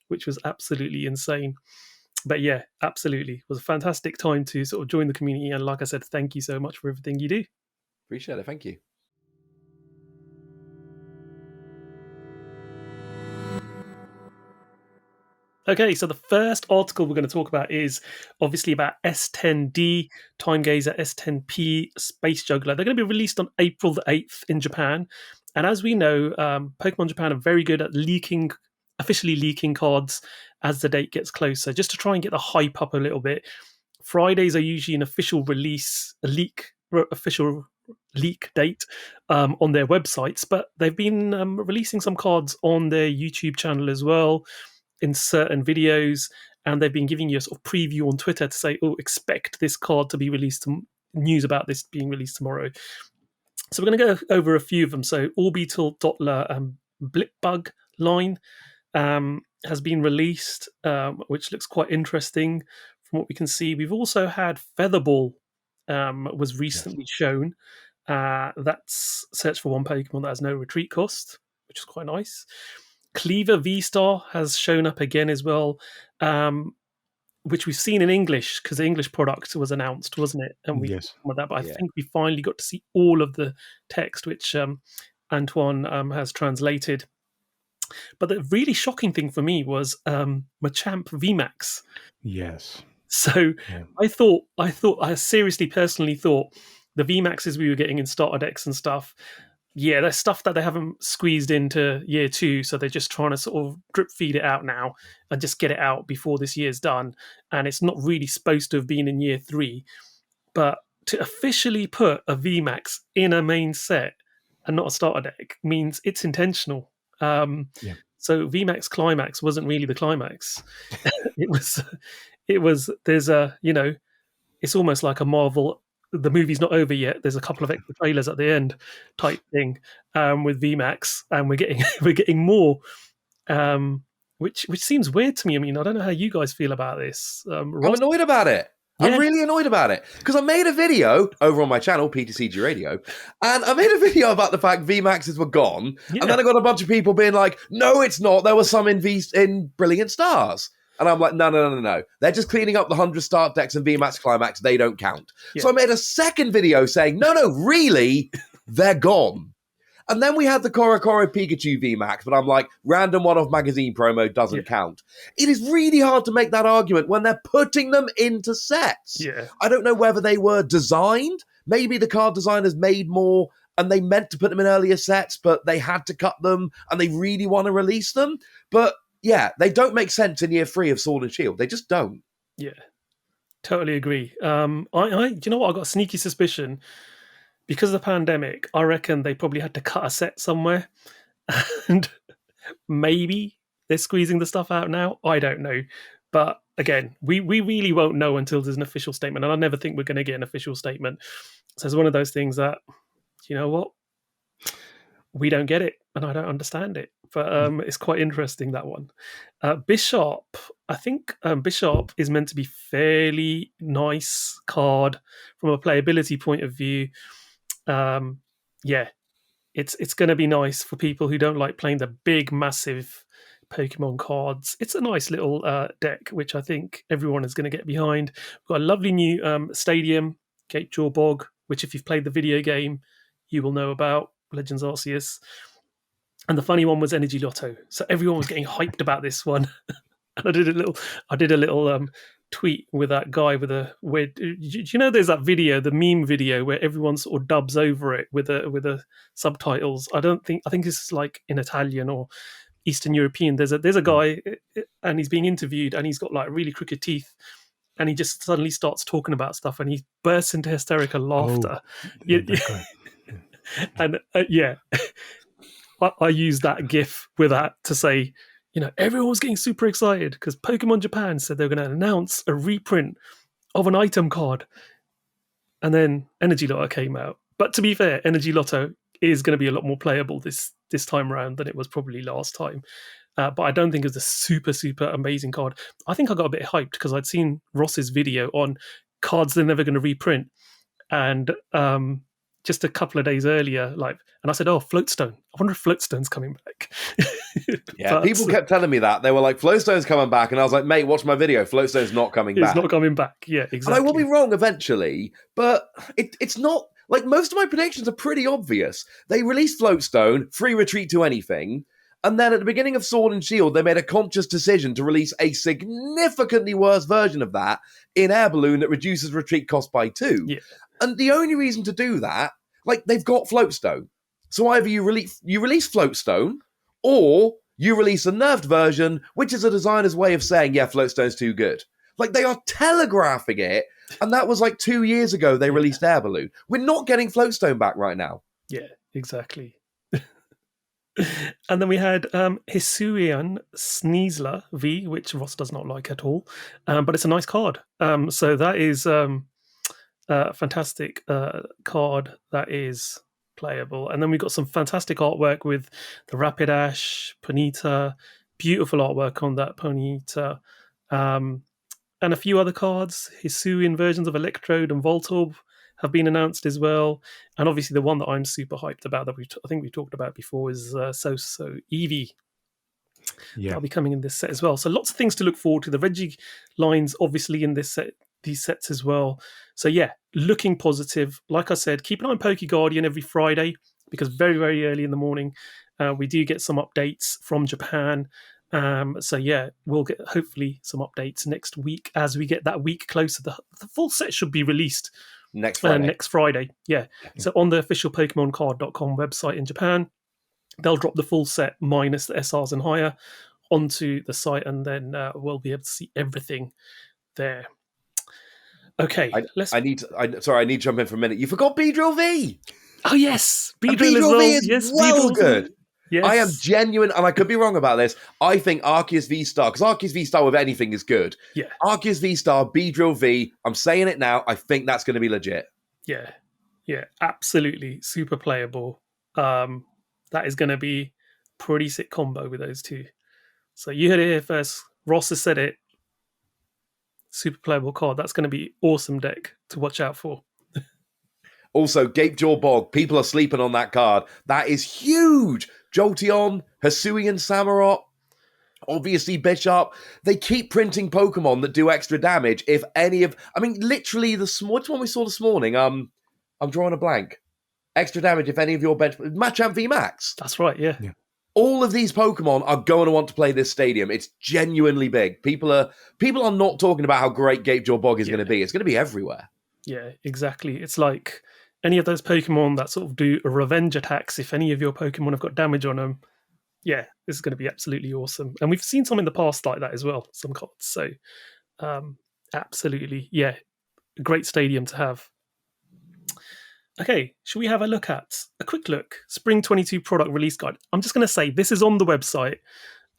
which was absolutely insane. But yeah, absolutely. It was a fantastic time to sort of join the community. And like I said, thank you so much for everything you do. Appreciate it. Thank you. Okay, so the first article we're going to talk about is obviously about S10D, Time Gazer, S10P, Space Juggler. They're going to be released on April the 8th in Japan. And as we know, Pokemon Japan are very good at officially leaking cards as the date gets closer, just to try and get the hype up a little bit. Fridays are usually an official release, official leak date on their websites, but they've been releasing some cards on their YouTube channel as well, in certain videos, and they've been giving you a sort of preview on Twitter to say, oh, expect this card to be released, news about this being released tomorrow. So we're going to go over a few of them. So Orbital Doppler Blipbug line has been released, which looks quite interesting from what we can see. We've also had Featherball was recently shown. That's search for one Pokemon that has no retreat cost, which is quite nice. Kleavor VSTAR has shown up again as well, which we've seen in English because the English product was announced, wasn't it? And we with that, but I think we finally got to see all of the text, which Antoine has translated. But the really shocking thing for me was Machamp VMAX. Yes. So I seriously, personally thought the VMAXs we were getting in starter decks and stuff, yeah, there's stuff that they haven't squeezed into year 2, so they're just trying to sort of drip feed it out now and just get it out before this year's done. And it's not really supposed to have been in year 3, but to officially put a VMAX in a main set and not a starter deck means it's intentional. Yeah. So VMAX Climax wasn't really the climax. it was. There's a it's almost like a Marvel. The movie's not over yet. There's a couple of extra trailers at the end, type thing, with VMAX, and we're getting more, which seems weird to me. I mean, I don't know how you guys feel about this. I'm Ross? annoyed about it. Yeah. I'm really annoyed about it because I made a video over on my channel, PTCG Radio, and I made a video about the fact VMAXs were gone, Yeah. and then I got a bunch of people being like, "No, it's not. There were some in Brilliant Stars." And I'm like, no. They're just cleaning up the 100 start decks and VMAX Climax. They don't count. Yeah. So I made a second video saying, no, really, they're gone. And then we had the Koro Pikachu VMAX, but I'm like, random one-off magazine promo doesn't count. It is really hard to make that argument when they're putting them into sets. Yeah. I don't know whether they were designed. Maybe the card designers made more and they meant to put them in earlier sets, but they had to cut them and they really want to release them. But yeah, they don't make sense in year 3 of Sword and Shield. They just don't. Yeah, totally agree. Do you know what? I got a sneaky suspicion because of the pandemic. I reckon they probably had to cut a set somewhere, and maybe they're squeezing the stuff out now. I don't know, but again, we really won't know until there's an official statement, and I never think we're going to get an official statement. So it's one of those things that, you know what, we don't get it, and I don't understand it. But it's quite interesting, that one. Bishop, I think Bishop is meant to be fairly nice card from a playability point of view. Yeah, it's going to be nice for people who don't like playing the big, massive Pokemon cards. It's a nice little deck, which I think everyone is going to get behind. We've got a lovely new stadium, Gatejaw Bog, which if you've played the video game, you will know about, Legends Arceus. And the funny one was Energy Lotto. So everyone was getting hyped about this one. And I did a little tweet with that guy with a weird. Do you know there's that video, the meme video, where everyone sort of dubs over it with the subtitles? I think this is like in Italian or Eastern European. There's a guy and he's being interviewed and he's got like really crooked teeth. And he just suddenly starts talking about stuff and he bursts into hysterical laughter. And I use that GIF with that to say, everyone was getting super excited because Pokemon Japan said they're going to announce a reprint of an item card. And then Energy Lotto came out. But to be fair, Energy Lotto is going to be a lot more playable this time around than it was probably last time. But I don't think it's a super, super amazing card. I think I got a bit hyped because I'd seen Ross's video on cards they're never going to reprint. And just a couple of days earlier, and I said, Floatstone. I wonder if Floatstone's coming back. Yeah, people kept telling me that. They were like, Floatstone's coming back. And I was like, mate, watch my video. Floatstone's not coming back. It's not coming back. Yeah, exactly. And I will be wrong eventually, but it's not... Like, most of my predictions are pretty obvious. They released Floatstone, free retreat to anything, and then at the beginning of Sword and Shield, they made a conscious decision to release a significantly worse version of that in Air Balloon that reduces retreat cost by 2. Yeah. And the only reason to do that, they've got Floatstone. So either you release Floatstone, or you release a nerfed version, which is a designer's way of saying, yeah, Floatstone's too good. They are telegraphing it, and that was 2 years ago they released Air Balloon. We're not getting Floatstone back right now. Yeah, exactly. And then we had Hisuian Sneasler V, which Ross does not like at all, but it's a nice card. So that is a fantastic card that is playable. And then we've got some fantastic artwork with the Rapidash, Ponyta, beautiful artwork on that Ponyta. And a few other cards, Hisuian versions of Electrode and Voltorb have been announced as well. And obviously the one that I'm super hyped about that I think we talked about before is So Eevee. Yeah. That'll be coming in this set as well. So lots of things to look forward to. The Reggie lines obviously in this set, these sets as well. So yeah, looking positive. Like I said, keep an eye on PokeGuardian every Friday because very, very early in the morning we do get some updates from Japan. So yeah, we'll get hopefully some updates next week as we get that week closer. The full set should be released Next Friday. Next Friday, yeah. So on the official PokemonCard.com website in Japan, they'll drop the full set minus the SRs and higher onto the site, and then we'll be able to see everything there. Okay, I need to jump in for a minute. You forgot Beedrill V. Oh yes, Beedrill as well. V is Yes, well good. Yes. I am genuine, and I could be wrong about this. I think Arceus V-Star, because Arceus V-Star with anything is good. Yeah. Arceus V-Star, Beedrill V, I'm saying it now, I think that's going to be legit. Yeah, absolutely. Super playable. That is going to be pretty sick combo with those two. So you heard it here first. Ross has said it. Super playable card. That's going to be awesome deck to watch out for. Also, Gapejaw Bog. People are sleeping on that card. That is huge. Jolteon, Hisuian Samurott, obviously Bishop. They keep printing Pokemon that do extra damage. If any of... I mean, literally, what's one we saw this morning? I'm drawing a blank. Extra damage if any of your bench... Machamp VMAX. That's right, yeah. All of these Pokemon are going to want to play this stadium. It's genuinely big. People are not talking about how great Gapejaw Bog is going to be. It's going to be everywhere. Yeah, exactly. It's like any of those Pokemon that sort of do revenge attacks. If any of your Pokemon have got damage on them, yeah, this is going to be absolutely awesome. And we've seen some in the past like that as well, some cards. So absolutely, yeah, a great stadium to have. Okay, should we have a quick look? Spring 22 product release guide. I'm just going to say this is on the website,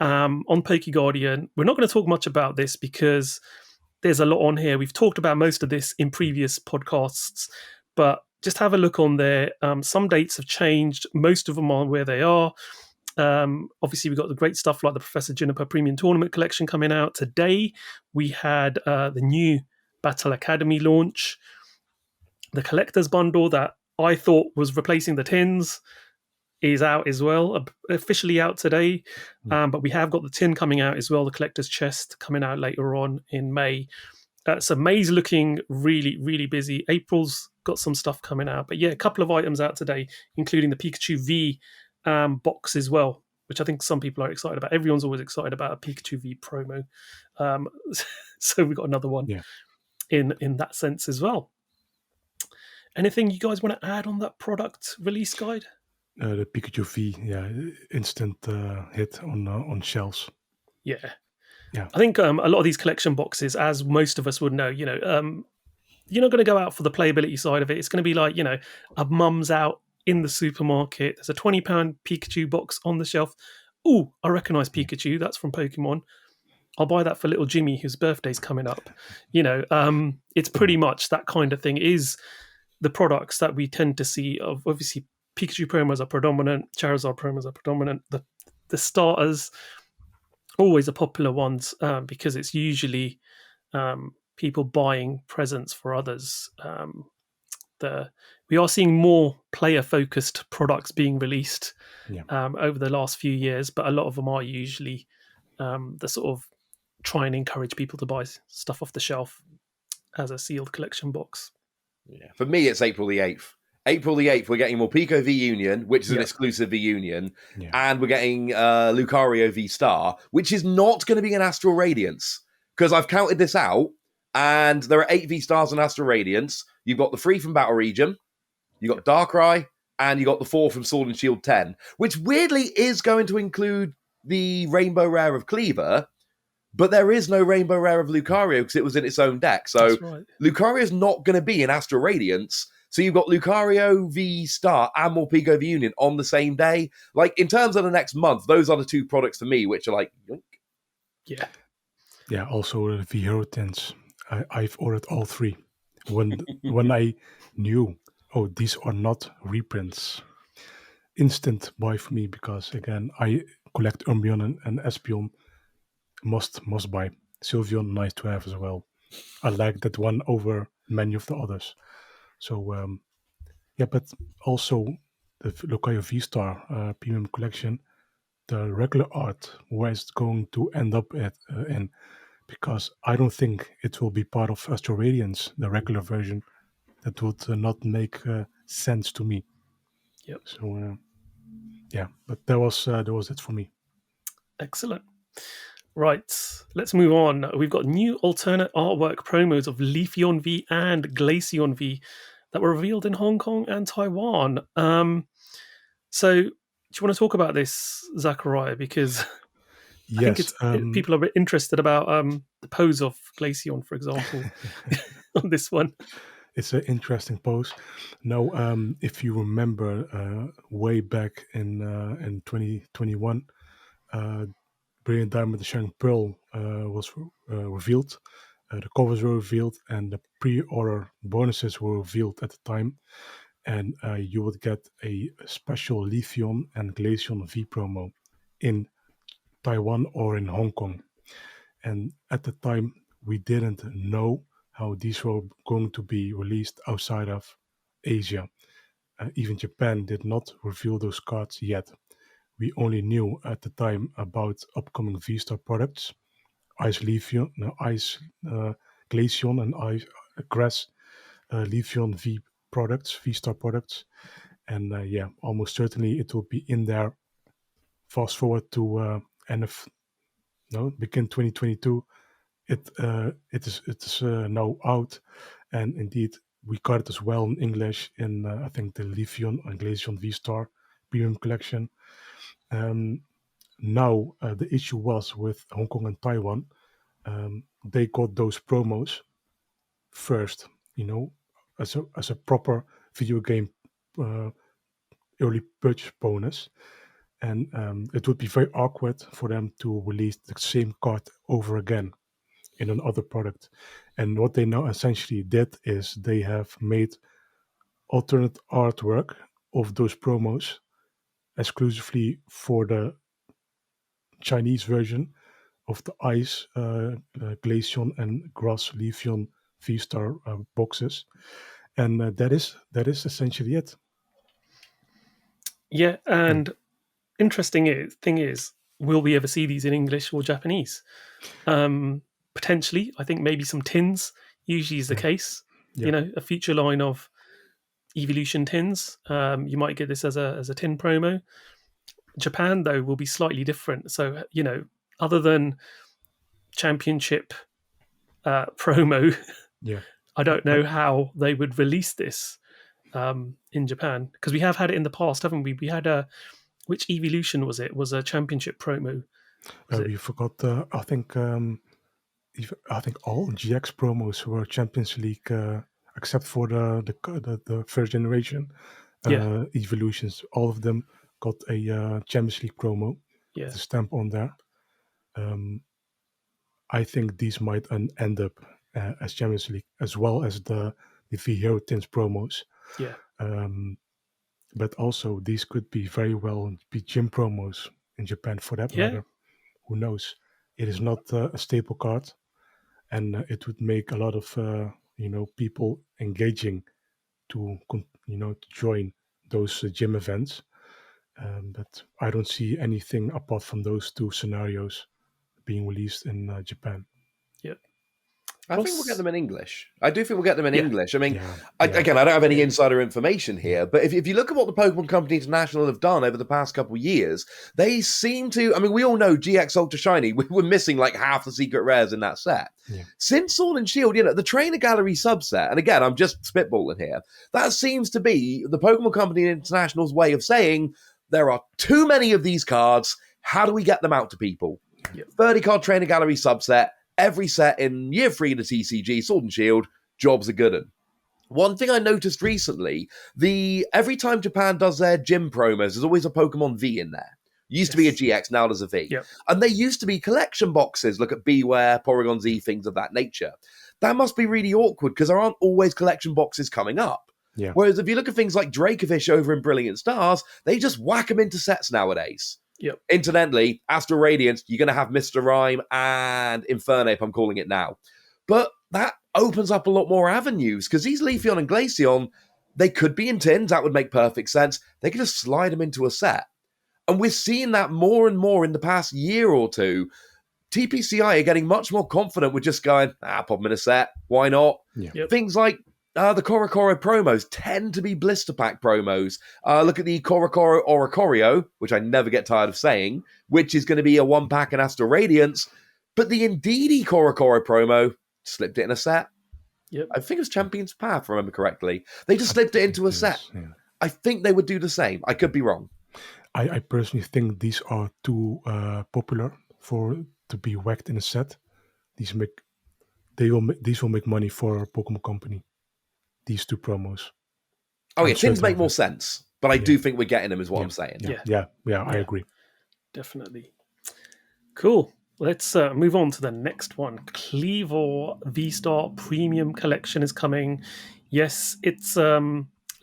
on PokeGuardian. We're not going to talk much about this because there's a lot on here. We've talked about most of this in previous podcasts, but just have a look on there. Some dates have changed. Most of them are where they are. Obviously, we've got the great stuff like the Professor Juniper Premium Tournament Collection coming out. Today, we had the new Battle Academy launch. The Collector's Bundle that I thought was replacing the tins is out as well, officially out today. But we have got the tin coming out as well, the Collector's Chest coming out later on in May. So May's looking really, really busy. April's got some stuff coming out. But yeah, a couple of items out today, including the Pikachu V box as well, which I think some people are excited about. Everyone's always excited about a Pikachu V promo. So we've got another one in that sense as well. Anything you guys want to add on that product release guide? The Pikachu V, instant hit on shelves. Yeah. I think a lot of these collection boxes, as most of us would know, you're not going to go out for the playability side of it. It's going to be like, a mum's out in the supermarket. There's a £20 Pikachu box on the shelf. Ooh, I recognise Pikachu. That's from Pokemon. I'll buy that for little Jimmy, whose birthday's coming up. It's pretty much that kind of thing. Is the products that we tend to see of, obviously, Pikachu promos are predominant, Charizard promos are predominant. The starters, always the popular ones, because it's usually people buying presents for others. We are seeing more player-focused products being released over the last few years, but a lot of them are usually the sort of try and encourage people to buy stuff off the shelf as a sealed collection box. Yeah. For me, it's April the 8th. April the 8th, we're getting Morpeko V Union, which is an exclusive V Union, and we're getting Lucario V Star, which is not going to be an Astral Radiance, because I've counted this out, and there are 8 V Stars in Astral Radiance. You've got the 3 from Battle Region, you got Darkrai, and you got the 4 from Sword and Shield 10, which weirdly is going to include the Rainbow Rare of Kleavor, but there is no Rainbow Rare of Lucario because it was in its own deck. So Lucario is not going to be in Astral Radiance. So you've got Lucario V Star and Morpeko V Union on the same day. Like, in terms of the next month, those are the 2 products for me, which are like, yoink. Yeah, also the V Hero Tins. I've ordered all 3. When I knew, these are not reprints. Instant buy for me because, again, I collect Umbreon and Espeon. Must buy. Sylveon, nice to have as well. I like that one over many of the others. So, but also the Lucario V-Star Premium Collection, the regular art, where it's going to end up in, because I don't think it will be part of Astral Radiance, the regular version. That would not make sense to me. Yep. So, but that was it for me. Excellent. Right, let's move on. We've got new alternate artwork promos of Leafeon V and Glaceon V that were revealed in Hong Kong and Taiwan. So, do you want to talk about this, Zakariya? Because I think Yes. people are a bit interested about the pose of Glaceon, for example, on this one. It's an interesting pose. Now, if you remember, way back in 2021, Brilliant Diamond and Shining Pearl was revealed. The covers were revealed, and the pre-order bonuses were revealed at the time. And you would get a special Leafeon and Glaceon V promo in Taiwan or in Hong Kong. And at the time, we didn't know how these were going to be released outside of Asia. Even Japan did not reveal those cards yet. We only knew at the time about upcoming VSTAR products, Ice Leafeon, Ice Glaceon, and Ice Grass Leafeon V products, VSTAR products. And almost certainly it will be in there. Fast forward to begin 2022. It is now out, and indeed we got it as well in English in I think the Leafeon and Glaceon V-Star Premium Collection. Now the issue was with Hong Kong and Taiwan. They got those promos first, as a proper video game early purchase bonus, and it would be very awkward for them to release the same card over again in another product. And what they now essentially did is they have made alternate artwork of those promos exclusively for the Chinese version of the Ice Glaceon and Grass Leafeon V-Star boxes. And that is essentially it. Yeah, and thing is, will we ever see these in English or Japanese? Potentially, I think maybe some tins usually is the case. Yeah. A feature line of Evolution tins. You might get this as a tin promo. Japan, though, will be slightly different. So, other than championship promo, Yeah. I don't know how they would release this in Japan, because we have had it in the past, haven't we? We had which Evolution was it? Was a championship promo. We forgot. I think all GX promos were Champions League, except for the first generation Evolutions. All of them got a Champions League promo with a stamp on there. I think these might end up as Champions League, as well as the V-Hero Tins promos. Yeah. But also these could be very well be gym promos in Japan, for that matter. Who knows? It is not a staple card, and it would make a lot of people engaging to join those gym events. But I don't see anything apart from those two scenarios being released in Japan. Yep. I think we'll get them in English. I do think we'll get them in English. I mean, again, I don't have any insider information here, but if you look at what the Pokemon Company International have done over the past couple of years, they seem to, I mean, we all know GX Ultra Shiny, we're missing like half the secret rares in that set. Yeah. Since Sword and Shield, the Trainer Gallery subset, and again, I'm just spitballing here, that seems to be the Pokemon Company International's way of saying, there are too many of these cards, how do we get them out to people? 30 card Trainer Gallery subset, every set in year 3 of the TCG, Sword and Shield, jobs are good. And one thing I noticed recently, every time Japan does their gym promos, there's always a Pokemon V in there. Used to be a GX, now there's a V. Yep. And they used to be collection boxes. Look at Beware, Porygon Z, things of that nature. That must be really awkward because there aren't always collection boxes coming up. Yeah. Whereas if you look at things like Dracovish over in Brilliant Stars, they just whack them into sets nowadays. Yep. Incidentally, Astral Radiance, you're going to have Mr. Rhyme and Infernape, I'm calling it now. But that opens up a lot more avenues, because these Leafeon and Glaceon, they could be in tins, that would make perfect sense. They could just slide them into a set. And we're seeing that more and more in the past year or two. TPCI are getting much more confident with just going, pop them in a set, why not? Yeah. Yep. Things like the Korokoro promos tend to be blister pack promos. Look at the Korokoro Oricorio, which I never get tired of saying, which is going to be a 1-pack in Astral Radiance. But the Indeedee Korokoro promo slipped it in a set. Yep. I think it was Champion's Path, if I remember correctly. They just slipped it into a set. Yeah. I think they would do the same. I could be wrong. I personally think these are too popular to be whacked in a set. These will make money for Pokemon Company. These two promos. Oh, yeah, I'm things certain make of more it. sense. But I do think we're getting them, is what I'm saying. Yeah, I agree. Definitely. Cool. Let's move on to the next one. Kleavor VSTAR Premium Collection is coming. Yes, it's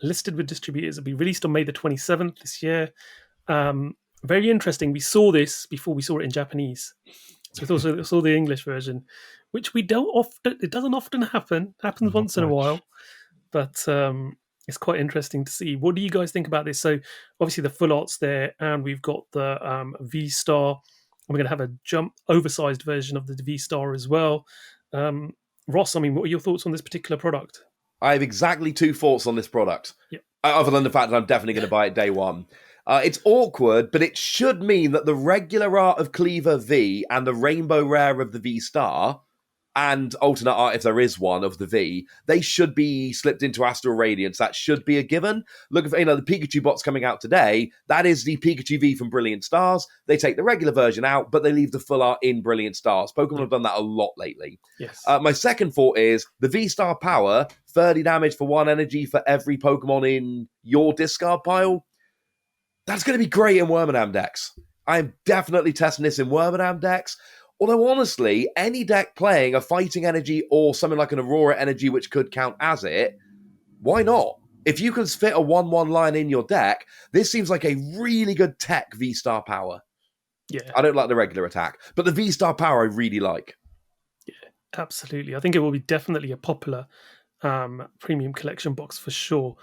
listed with distributors. It'll be released on May the 27th this year. Very interesting. We saw this before we saw it in Japanese. So we also saw the English version, which it doesn't often happen. Happens Not once in a much. while. But it's quite interesting to see. What do you guys think about this? So obviously the full art's there, and we've got the V-Star. We're going to have a oversized version of the V-Star as well. Ross, I mean, what are your thoughts on this particular product? I have exactly 2 thoughts on this product. Yep. Other than the fact that I'm definitely going to buy it day one. It's awkward, but it should mean that the regular art of Kleavor V and the rainbow rare of the V-Star and alternate art, if there is one, of the V, they should be slipped into Astral Radiance. That should be a given. Look at the Pikachu bot's coming out today. That is the Pikachu V from Brilliant Stars. They take the regular version out, but they leave the full art in Brilliant Stars. Pokemon have done that a lot lately. Yes. My second thought is the V-Star power, 30 damage for 1 energy for every Pokemon in your discard pile. That's going to be great in Wormadam decks. I'm definitely testing this in Wormadam decks. Although, honestly, any deck playing a Fighting Energy or something like an Aurora Energy, which could count as it, why not? If you can fit a 1-1 line in your deck, this seems like a really good tech V-Star power. Yeah. I don't like the regular attack, but the V-Star power I really like. Yeah, absolutely. I think it will be definitely a popular premium collection box for sure.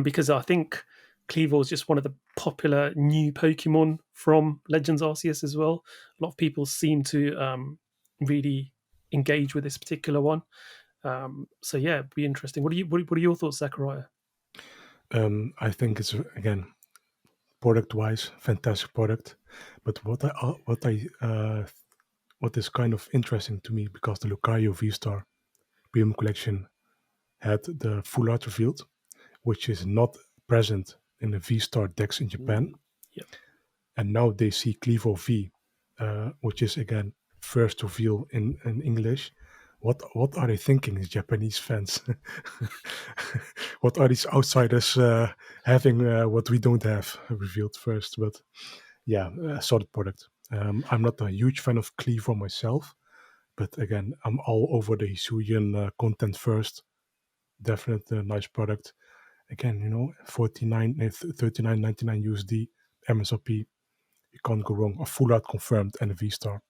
Because I think Kleavor is just one of the popular new Pokemon from Legends Arceus as well. A lot of people seem to really engage with this particular one. So yeah, it'd be interesting. What are your thoughts, Zakariya? I think it's, again, product-wise, fantastic product. But what is kind of interesting to me, because the Lucario V-Star Premium Collection had the full art revealed, which is not present in the V-Star decks in Japan. Yep. And now they see Kleavor V, which is, again, first reveal in English. What are they thinking, these Japanese fans? What are these outsiders having what we don't have revealed first? But yeah, a solid product. I'm not a huge fan of Kleavor myself, but again, I'm all over the Hisuian content first. Definitely a nice product. Again, $39.99 USD MSRP. You can't go wrong. A full art confirmed and a V-Star.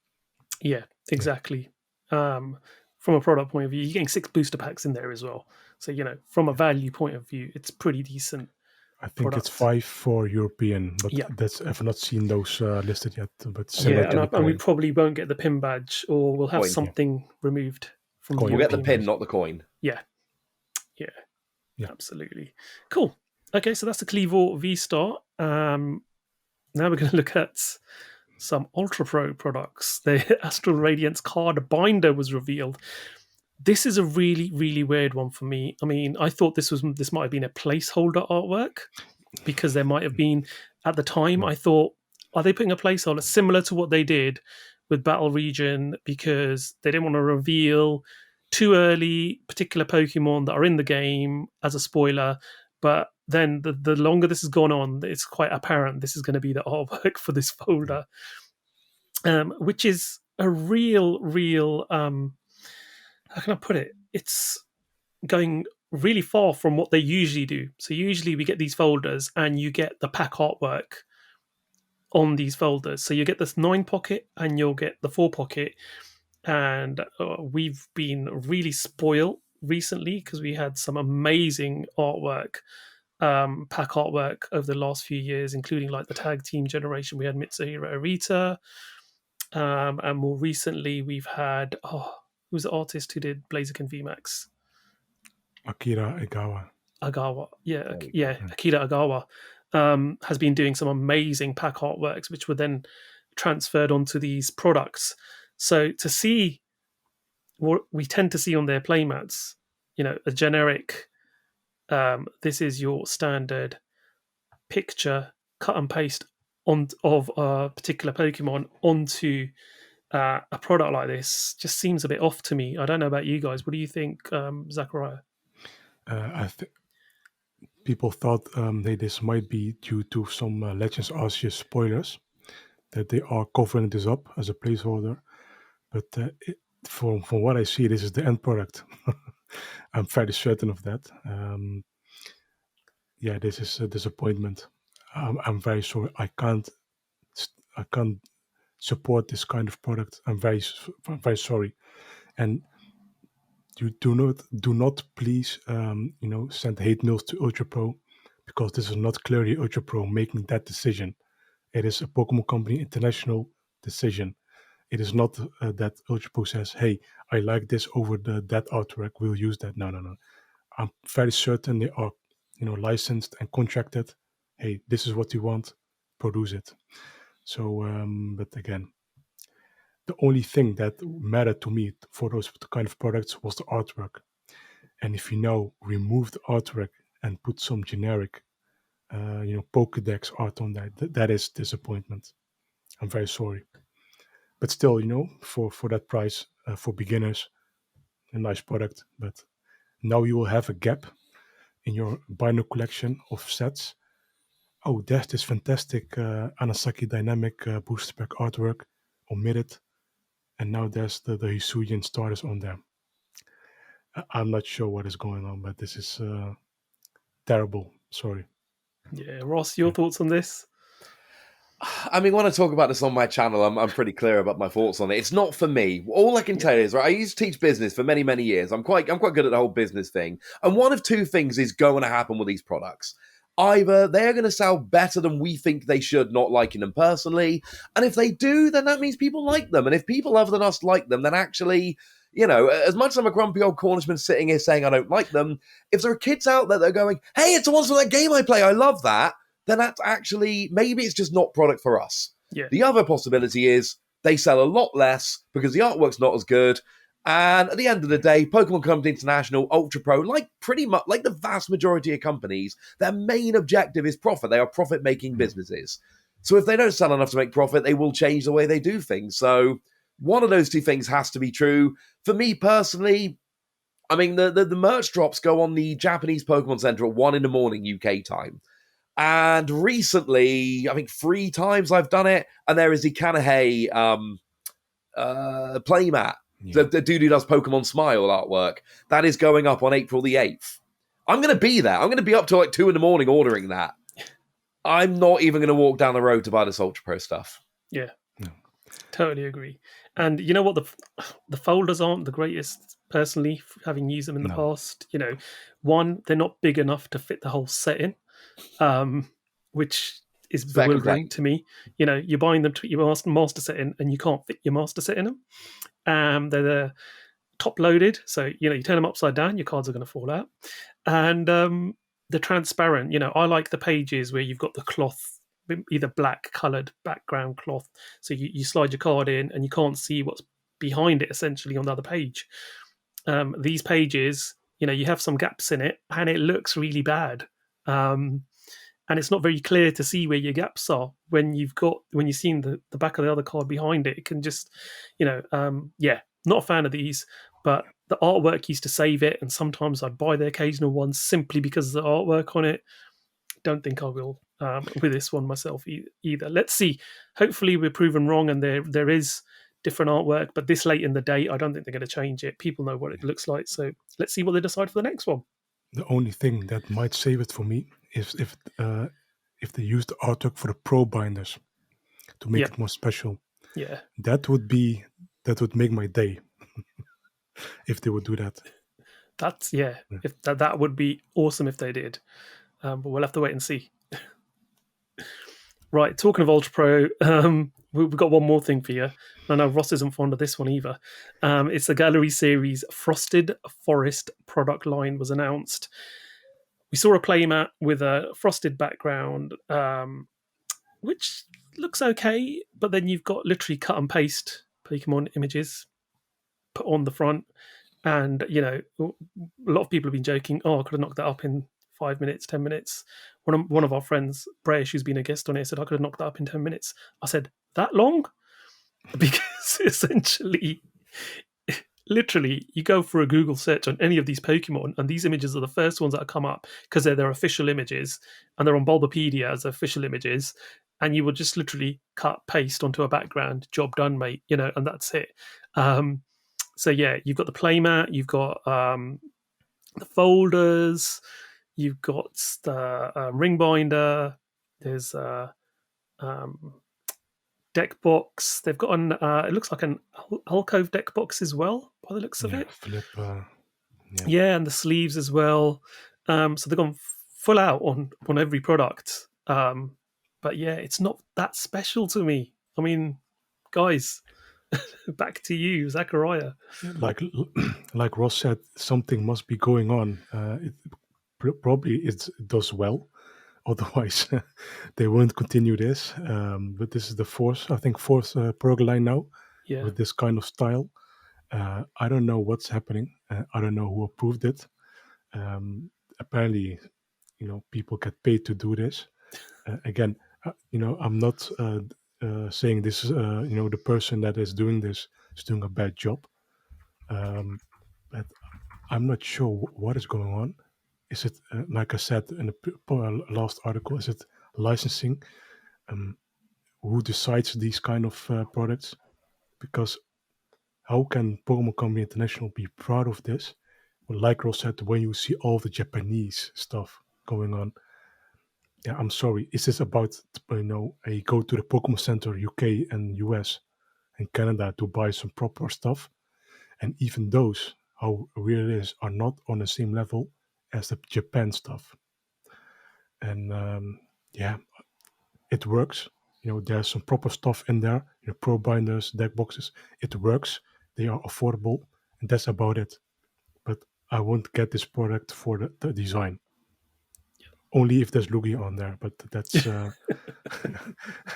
Yeah, exactly. From a product point of view, you're getting 6 booster packs in there as well. So, from a value point of view, it's pretty decent. I think product. It's 5 for European, but I've not seen those listed yet. But and we probably won't get the pin badge, or we'll have Coin, something removed from We'll get the pin, not the coin. Yeah, absolutely. Cool. Okay, so that's the Kleavor V-Star. Now we're going to look at some Ultra Pro products. The Astral Radiance card binder was revealed. This is a really, really weird one for me. I mean, I thought this might have been a placeholder artwork, because there might have been, at the time, I thought, are they putting a placeholder similar to what they did with Battle Region, because they didn't want to reveal too early particular Pokemon that are in the game as a spoiler. But then the longer this has gone on, it's quite apparent this is going to be the artwork for this folder, which is a real, how can I put it? It's going really far from what they usually do. So usually we get these folders and you get the pack artwork on these folders. So you get this 9 pocket and you'll get the 4 pocket. And we've been really spoiled recently because we had some amazing artwork, pack artwork over the last few years, including like the tag team generation. We had Mitsuhiro Arita, and more recently we've had who's the artist who did Blaziken VMAX? Akira Agawa. Akira Agawa has been doing some amazing pack artworks, which were then transferred onto these products. So to see what we tend to see on their playmats, a generic, this is your standard picture cut and paste of a particular Pokemon onto a product like this just seems a bit off to me. I don't know about you guys. What do you think, Zakariya? I think people thought this might be due to some Legends Arceus spoilers, that they are covering this up as a placeholder. But from what I see, this is the end product. I'm fairly certain of that. This is a disappointment. I'm very sorry. I can't support this kind of product. I'm very sorry. And you do not please send hate mails to Ultra Pro, because this is not clearly Ultra Pro making that decision. It is a Pokemon Company international decision. It is not that Ultra Pro says, "Hey, I like this over that artwork. We'll use that." No. I'm very certain they are, licensed and contracted. Hey, this is what you want, produce it. So, but again, the only thing that mattered to me for those kind of products was the artwork. And if you now remove the artwork and put some generic, Pokédex art on that is disappointment. I'm very sorry. But still, for that price, for beginners, a nice product. But now you will have a gap in your binder collection of sets. Oh, there's this fantastic Anasaki Dynamic booster pack artwork, omitted. And now there's the Hisuian starters on there. I'm not sure what is going on, but this is terrible. Sorry. Yeah, Ross, your thoughts on this? I mean, when I talk about this on my channel, I'm pretty clear about my thoughts on it. It's not for me. All I can tell you is, right, I used to teach business for many, many years. I'm quite good at the whole business thing. And one of two things is going to happen with these products. Either they're going to sell better than we think they should, not liking them personally. And if they do, then that means people like them. And if people other than us like them, then actually, as much as I'm a grumpy old Cornishman sitting here saying I don't like them, if there are kids out there that are going, hey, it's the ones from that game I play, I love that, then that's actually, maybe it's just not product for us. Yeah. The other possibility is they sell a lot less because the artwork's not as good. And at the end of the day, Pokemon Company International, Ultra Pro, pretty much like the vast majority of companies, their main objective is profit. They are profit-making businesses. So if they don't sell enough to make profit, they will change the way they do things. So one of those two things has to be true. For me personally, I mean, the merch drops go on the Japanese Pokemon Center at 1 a.m. UK time. And recently, I think 3 times I've done it, and there is the Kanahei playmat. Yeah. The dude who does Pokemon Smile artwork. That is going up on April the 8th. I'm going to be there. I'm going to be up till 2 a.m. ordering that. I'm not even going to walk down the road to buy this Ultra Pro stuff. Yeah, no. Totally agree. And you know what? The folders aren't the greatest, personally, having used them in the past. One, they're not big enough to fit the whole set in, which is bewildering to me. You're buying them to your master set in, and you can't fit your master set in them. They're top loaded, so you turn them upside down, your cards are going to fall out. And they're transparent. I like the pages where you've got the cloth, either black coloured background cloth, so you slide your card in and you can't see what's behind it essentially on the other page. These pages, you have some gaps in it, and it looks really bad. And it's not very clear to see where your gaps are when you've seen the back of the other card behind it. It can just, not a fan of these, but the artwork used to save it, and sometimes I'd buy the occasional ones simply because of the artwork on it. Don't think I will with this one myself either. Let's see. Hopefully we're proven wrong and there is different artwork, but this late in the day, I don't think they're going to change it. People know what it looks like, so let's see what they decide for the next one. The only thing that might save it for me is if they use the artwork for the pro binders to make it more special. Yeah, that would make my day if they would do that. That's if that would be awesome if they did, but we'll have to wait and see. Right, talking of Ultra Pro, we've got one more thing for you. I know Ross isn't fond of this one either. It's the Gallery Series Frosted Forest product line was announced. We saw a playmat with a frosted background, which looks okay, but then you've got literally cut and paste Pokemon images put on the front. And, a lot of people have been joking, I could have knocked that up in 5 minutes, 10 minutes. One of our friends, Brayish, who's been a guest on it, said I could have knocked that up in 10 minutes. I said, that long? Because essentially, literally, you go for a Google search on any of these Pokemon, and these images are the first ones that come up because they're their official images, and they're on Bulbapedia as official images, and you will just literally cut, paste onto a background, job done, mate, and that's it. So yeah, you've got the playmat, you've got the folders, you've got the ring binder. There's deck box. They've got an it looks like an alcove deck box as well, by the looks of it. Flip. Yeah, and the sleeves as well. So they've gone full out on every product. But yeah, it's not that special to me. I mean, guys, back to you, Zakariya. Like Ross said, something must be going on. Probably it does well. Otherwise, they won't continue this. But this is the fourth Pro line now with this kind of style. I don't know what's happening. I don't know who approved it. Apparently, people get paid to do this. Again, I'm not saying this is, the person that is doing this is doing a bad job. But I'm not sure what is going on. Is it, like I said in the last article, is it licensing? Who decides these kind of products? Because how can Pokemon Company International be proud of this? Well, like Ross said, when you see all the Japanese stuff going on, yeah, I'm sorry. Is this about, I go to the Pokemon Center UK and US and Canada to buy some proper stuff? And even those, how real it is, are not on the same level as the Japan stuff. And it works. There's some proper stuff in there. Pro binders, deck boxes. It works. They are affordable, and that's about it. But I won't get this product for the design. Only if there's Lugia on there, but that's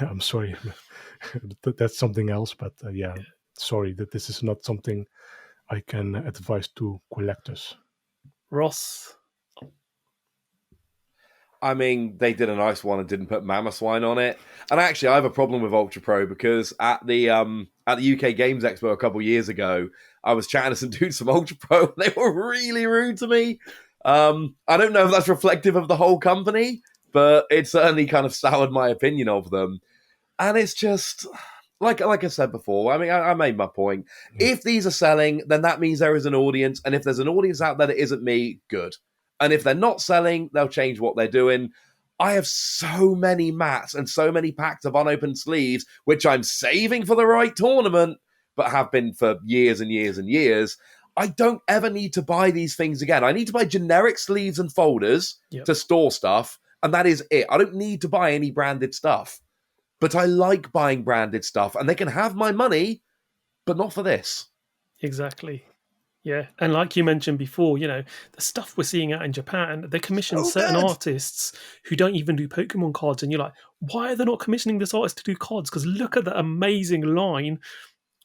I'm sorry, that's something else. But sorry that this is not something I can advise to collectors. Ross. I mean, they did a nice one and didn't put Mamoswine on it. And actually, I have a problem with Ultra Pro because at the UK Games Expo a couple years ago, I was chatting to some dudes from Ultra Pro, and they were really rude to me. I don't know if that's reflective of the whole company, but it certainly kind of soured my opinion of them. And it's just, like I said before, I mean, I made my point. If these are selling, then that means there is an audience. And if there's an audience out there that isn't me, good. And if they're not selling, they'll change what they're doing. I have so many mats and so many packs of unopened sleeves, which I'm saving for the right tournament, but have been for years and years and years. I don't ever need to buy these things again. I need to buy generic sleeves and folders to store stuff, and that is it. I don't need to buy any branded stuff. But I like buying branded stuff, and they can have my money, but not for this. Exactly. Yeah, and like you mentioned before, the stuff we're seeing out in Japan, they commission certain artists who don't even do Pokemon cards, and you're like, why are they not commissioning this artist to do cards? Because look at the amazing line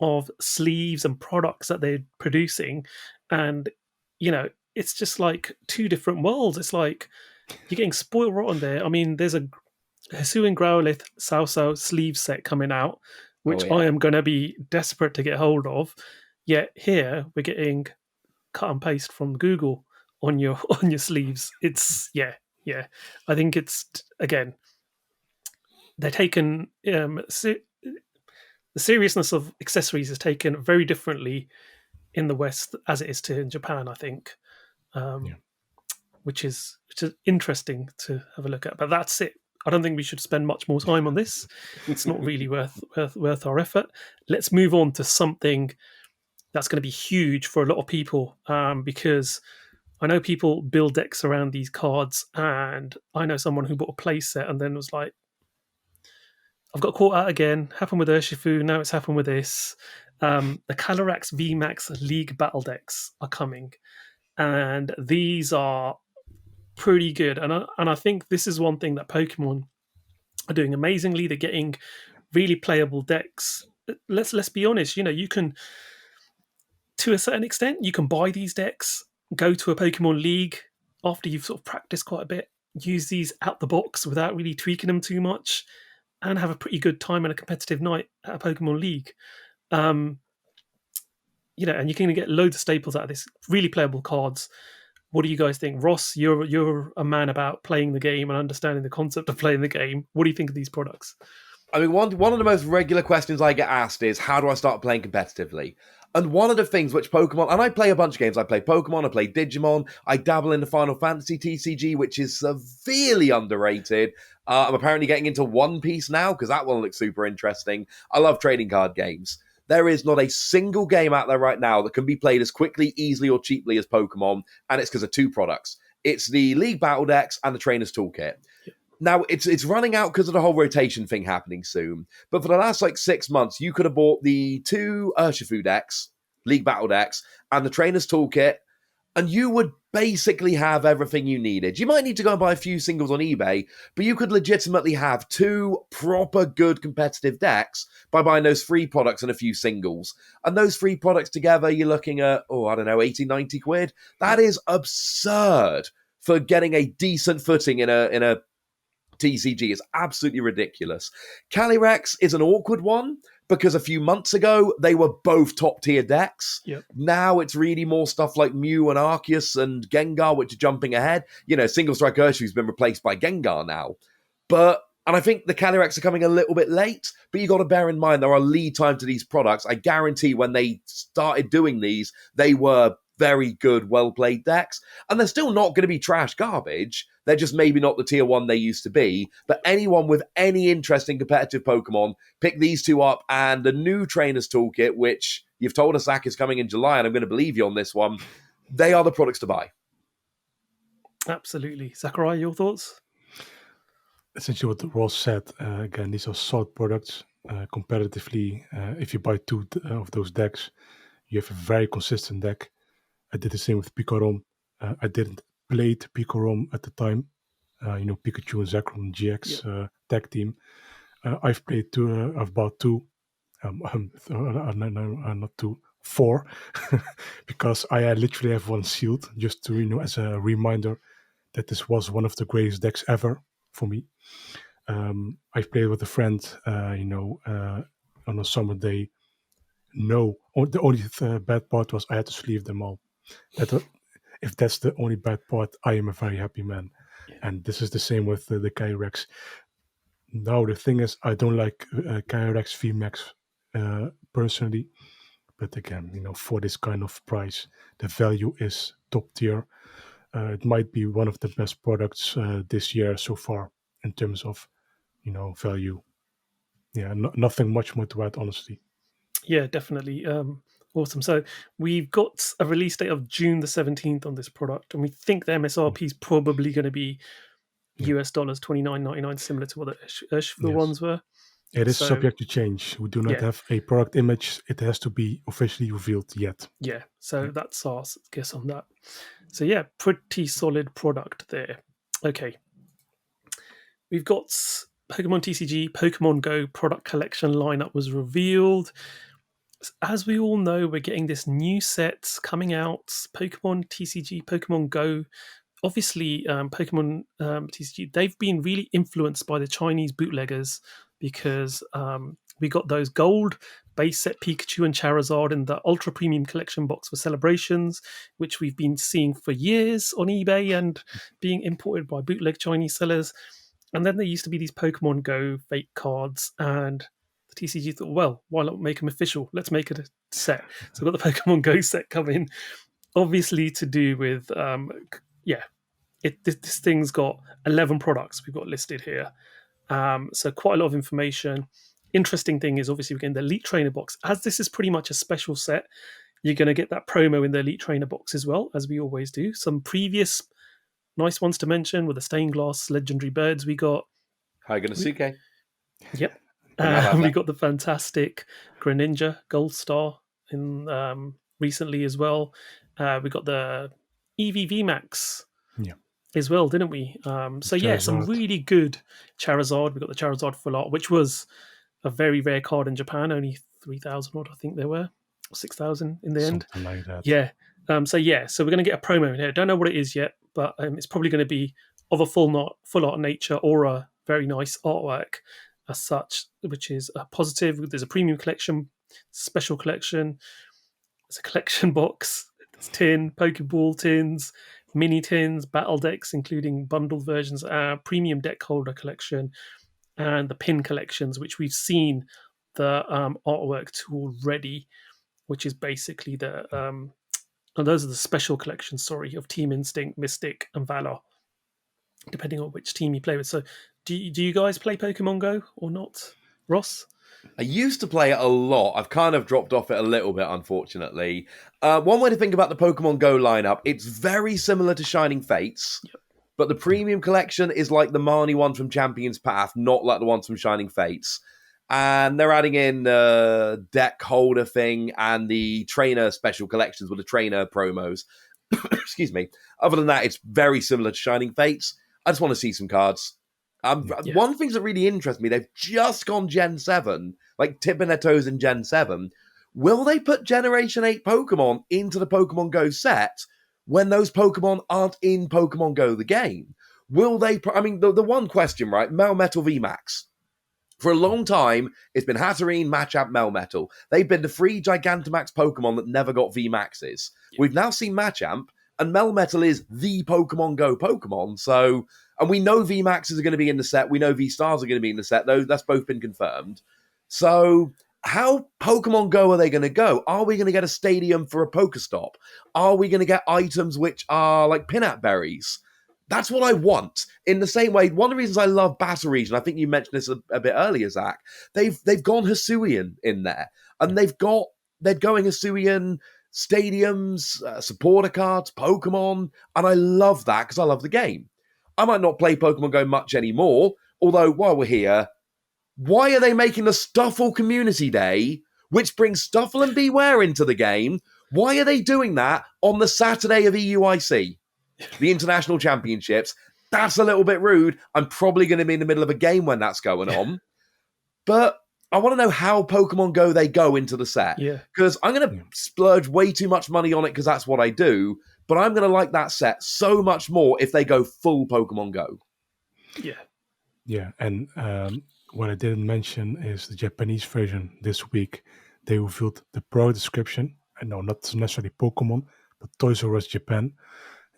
of sleeves and products that they're producing, and it's just like two different worlds. It's like you're getting spoiled rotten there. I mean, there's a Hisuian Growlithe Sao sleeve set coming out, which I am going to be desperate to get hold of. Yet here we're getting cut and paste from Google on your sleeves. It's I think it's, again, they're taken the seriousness of accessories is taken very differently in the West as it is to in Japan, I think, which is interesting to have a look at. But that's it. I don't think we should spend much more time on this. It's not really worth our effort. Let's move on to something that's going to be huge for a lot of people, because I know people build decks around these cards, and I know someone who bought a play set and then was like, I've got caught out again. Happened with Urshifu, now it's happened with this. The Calyrex VMAX League Battle decks are coming, and these are pretty good. And I think this is one thing that Pokemon are doing amazingly. They're getting really playable decks let's be honest. You can, to a certain extent, you can buy these decks, go to a Pokemon League after you've sort of practiced quite a bit, use these out the box without really tweaking them too much, and have a pretty good time and a competitive night at a Pokemon League. And you're going to get loads of staples out of this, really playable cards. What do you guys think? Ross, you're a man about playing the game and understanding the concept of playing the game. What do you think of these products? I mean, one of the most regular questions I get asked is, how do I start playing competitively? And one of the things which Pokemon, and I play a bunch of games. I play Pokemon, I play Digimon, I dabble in the Final Fantasy TCG, which is severely underrated. I'm apparently getting into One Piece now, because that one looks super interesting. I love trading card games. There is not a single game out there right now that can be played as quickly, easily, or cheaply as Pokemon, and it's because of two products. It's the League Battle Decks and the Trainer's Toolkit. Now, it's running out because of the whole rotation thing happening soon. But for the last, 6 months, you could have bought the two Urshifu decks, League Battle decks, and the Trainer's Toolkit, and you would basically have everything you needed. You might need to go and buy a few singles on eBay, but you could legitimately have two proper good competitive decks by buying those three products and a few singles. And those three products together, you're looking at, 80, 90 quid. That is absurd for getting a decent footing in a TCG. Is absolutely ridiculous. Calyrex is an awkward one because a few months ago they were both top tier decks. Yep. Now it's really more stuff like Mew and Arceus and Gengar, which are jumping ahead. Single Strike Urshifu's been replaced by Gengar now. And I think the Calyrex are coming a little bit late, but you got to bear in mind there are lead time to these products. I guarantee when they started doing these, they were very good, well-played decks. And they're still not going to be trash garbage. They're just maybe not the tier 1 they used to be. But anyone with any interest in competitive Pokemon, pick these two up, and the new Trainer's Toolkit, which you've told us, Zach, is coming in July, and I'm going to believe you on this one. They are the products to buy. Absolutely. Zakariya, your thoughts? Essentially what Ross said, again, these are solid products. Comparatively, if you buy two of those decks, you have a very consistent deck. I did the same with Picarom. I didn't play Picarom at the time. Pikachu and Zekrom GX tag team. I've played two. I've bought two. Not two, 4, because I literally have one sealed, just to as a reminder that this was one of the greatest decks ever for me. I've played with a friend, on a summer day. No, the only bad part was I had to sleeve them all. If that's the only bad part, I am a very happy man. Yeah. And this is the same with the Calyrex. Now, the thing is, I don't like Calyrex VMAX personally. But again, for this kind of price, the value is top tier. It might be one of the best products this year so far in terms of, value. Yeah, nothing much more to add, honestly. Yeah, definitely. Awesome. So we've got a release date of June the 17th on this product, and we think the MSRP is probably going to be US dollars $29.99, similar to what the Urshifu ones were. It is subject to change. We do not have a product image. It has to be officially revealed yet. Yeah, so that's our guess on that. So yeah, pretty solid product there. Okay. We've got Pokemon TCG, Pokemon Go product collection lineup was revealed. As we all know, we're getting this new set coming out, Pokemon TCG, Pokemon Go. Obviously, Pokemon TCG, they've been really influenced by the Chinese bootleggers because we got those gold base set Pikachu and Charizard in the ultra premium collection box for celebrations, which we've been seeing for years on eBay and being imported by bootleg Chinese sellers. And then there used to be these Pokemon Go fake cards, and the TCG thought, well, why not make them official? Let's make it a set. So we've got the Pokemon Go set coming, obviously to do with, this thing's got 11 products we've got listed here. So quite a lot of information. Interesting thing is obviously we're getting the Elite Trainer box. As this is pretty much a special set, you're going to get that promo in the Elite Trainer box as well, as we always do. Some previous nice ones to mention with the stained glass legendary birds we got. Haganosuke. Yep. We got the fantastic Greninja Gold Star in recently as well. We got the EV VMAX as well, didn't we? Some really good Charizard. We got the Charizard Full Art, which was a very rare card in Japan, only 3,000 odd, I think there were, or 6,000 in the end. Something like that. Yeah. So we're going to get a promo in here. Don't know what it is yet, but it's probably going to be of a full art nature or a very nice artwork as such, which is a positive. There's a premium collection, special collection. There's a collection box. There's Pokeball tins, mini tins, battle decks, including bundled versions, premium deck holder collection, and the pin collections, which we've seen the artwork to already, which is basically and those are the special collections, of Team Instinct, Mystic, and Valor, depending on which team you play with. So do you guys play Pokemon Go or not, Ross? I used to play it a lot. I've kind of dropped off it a little bit, unfortunately. One way to think about the Pokemon Go lineup, it's very similar to Shining Fates, but the premium collection is like the Marnie one from Champion's Path, not like the ones from Shining Fates. And they're adding in the deck holder thing and the trainer special collections with the trainer promos. Excuse me. Other than that, it's very similar to Shining Fates. I just want to see some cards. One of the things that really interests me, they've just gone Gen 7, like tipping their toes in Gen 7. Will they put Generation 8 Pokemon into the Pokemon Go set when those Pokemon aren't in Pokemon Go the game? Will they... the one question, right? Melmetal VMAX. For a long time, it's been Hatterene, Machamp, Melmetal. They've been the 3 Gigantamax Pokemon that never got VMAXs. Yeah. We've now seen Machamp, and Melmetal is the Pokemon Go Pokemon. So, and we know VMAXs are going to be in the set. We know VSTARs are going to be in the set. That's both been confirmed. So, how Pokemon Go are they going to go? Are we going to get a stadium for a Pokestop? Are we going to get items which are like Pinat Berries? That's what I want. In the same way, one of the reasons I love Battle Region, I think you mentioned this a bit earlier, Zach, they've gone Hisuian in there. And they're going Hisuian stadiums, supporter cards, Pokemon, and I love that because I love the game. I might not play Pokemon Go much anymore, although while we're here, why are they making the Stuffle Community Day, which brings Stuffle and Beware into the game? Why are they doing that on the Saturday of EUIC? The International Championships? That's a little bit rude. I'm probably going to be in the middle of a game when that's going on. But I want to know how Pokemon Go they go into the set. Because I'm going to splurge way too much money on it because that's what I do. But I'm going to like that set so much more if they go full Pokemon Go. Yeah, and what I didn't mention is the Japanese version this week. They revealed the pro description. I know not necessarily Pokemon, but Toys R Us Japan.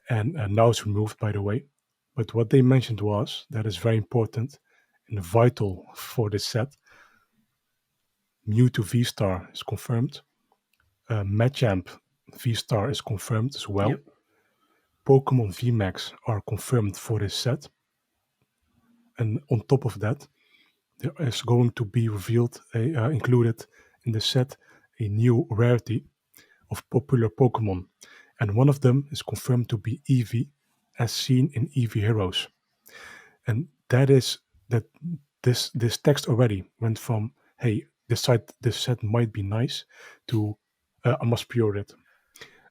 And now it's removed, by the way. But what they mentioned was, that is very important and vital for this set. Mewtwo V-Star is confirmed. Machamp V-Star is confirmed as well. Pokemon VMAX are confirmed for this set. And on top of that, there is going to be revealed, included in the set, a new rarity of popular Pokemon. And one of them is confirmed to be Eevee, as seen in Eevee Heroes. And that is that this text already went from, hey, this set might be nice, to I must pre-order it.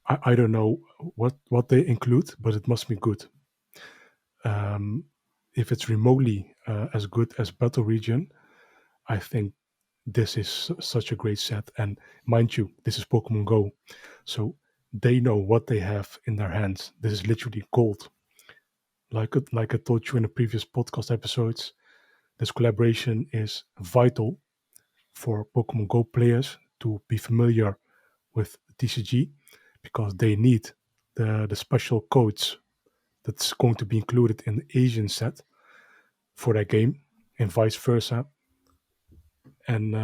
I don't know what they include, but it must be good. If it's remotely as good as Battle Region, I think this is such a great set. And mind you, this is Pokemon Go. So they know what they have in their hands. This is literally gold. Like I told you in the previous podcast episodes, this collaboration is vital for Pokemon Go players to be familiar with TCG, because they need the special codes that's going to be included in the Asian set for that game, and vice versa. And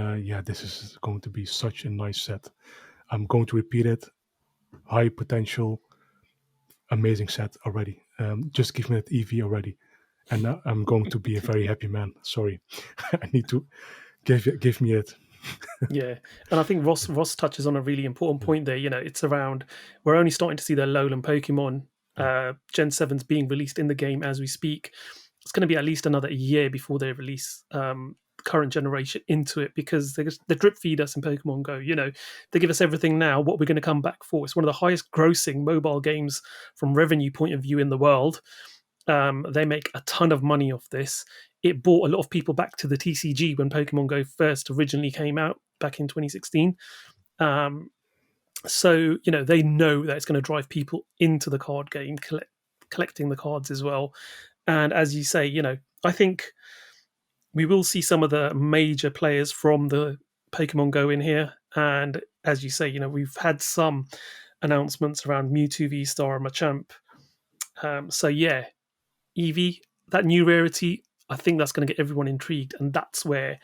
this is going to be such a nice set. I'm going to repeat it. High potential, amazing set already. Just give me that EV already, and I'm going to be a very happy man. Sorry, I need to give me it. Yeah, and I think Ross touches on a really important point there. It's around, we're only starting to see the Alolan Pokemon Gen 7s being released in the game as we speak. It's going to be at least another year before they release current generation into it, because they drip feed us in Pokemon Go. They give us everything now, what we're going to come back for. It's one of the highest grossing mobile games from revenue point of view in the world. They make a ton of money off this. It brought a lot of people back to the TCG when Pokemon Go first originally came out back in 2016. So, they know that it's going to drive people into the card game, collecting the cards as well. And as you say, I think we will see some of the major players from the Pokemon Go in here. And as you say, we've had some announcements around Mewtwo, VSTAR, and Machamp. So yeah, Eevee, that new rarity, I think that's going to get everyone intrigued, and that's where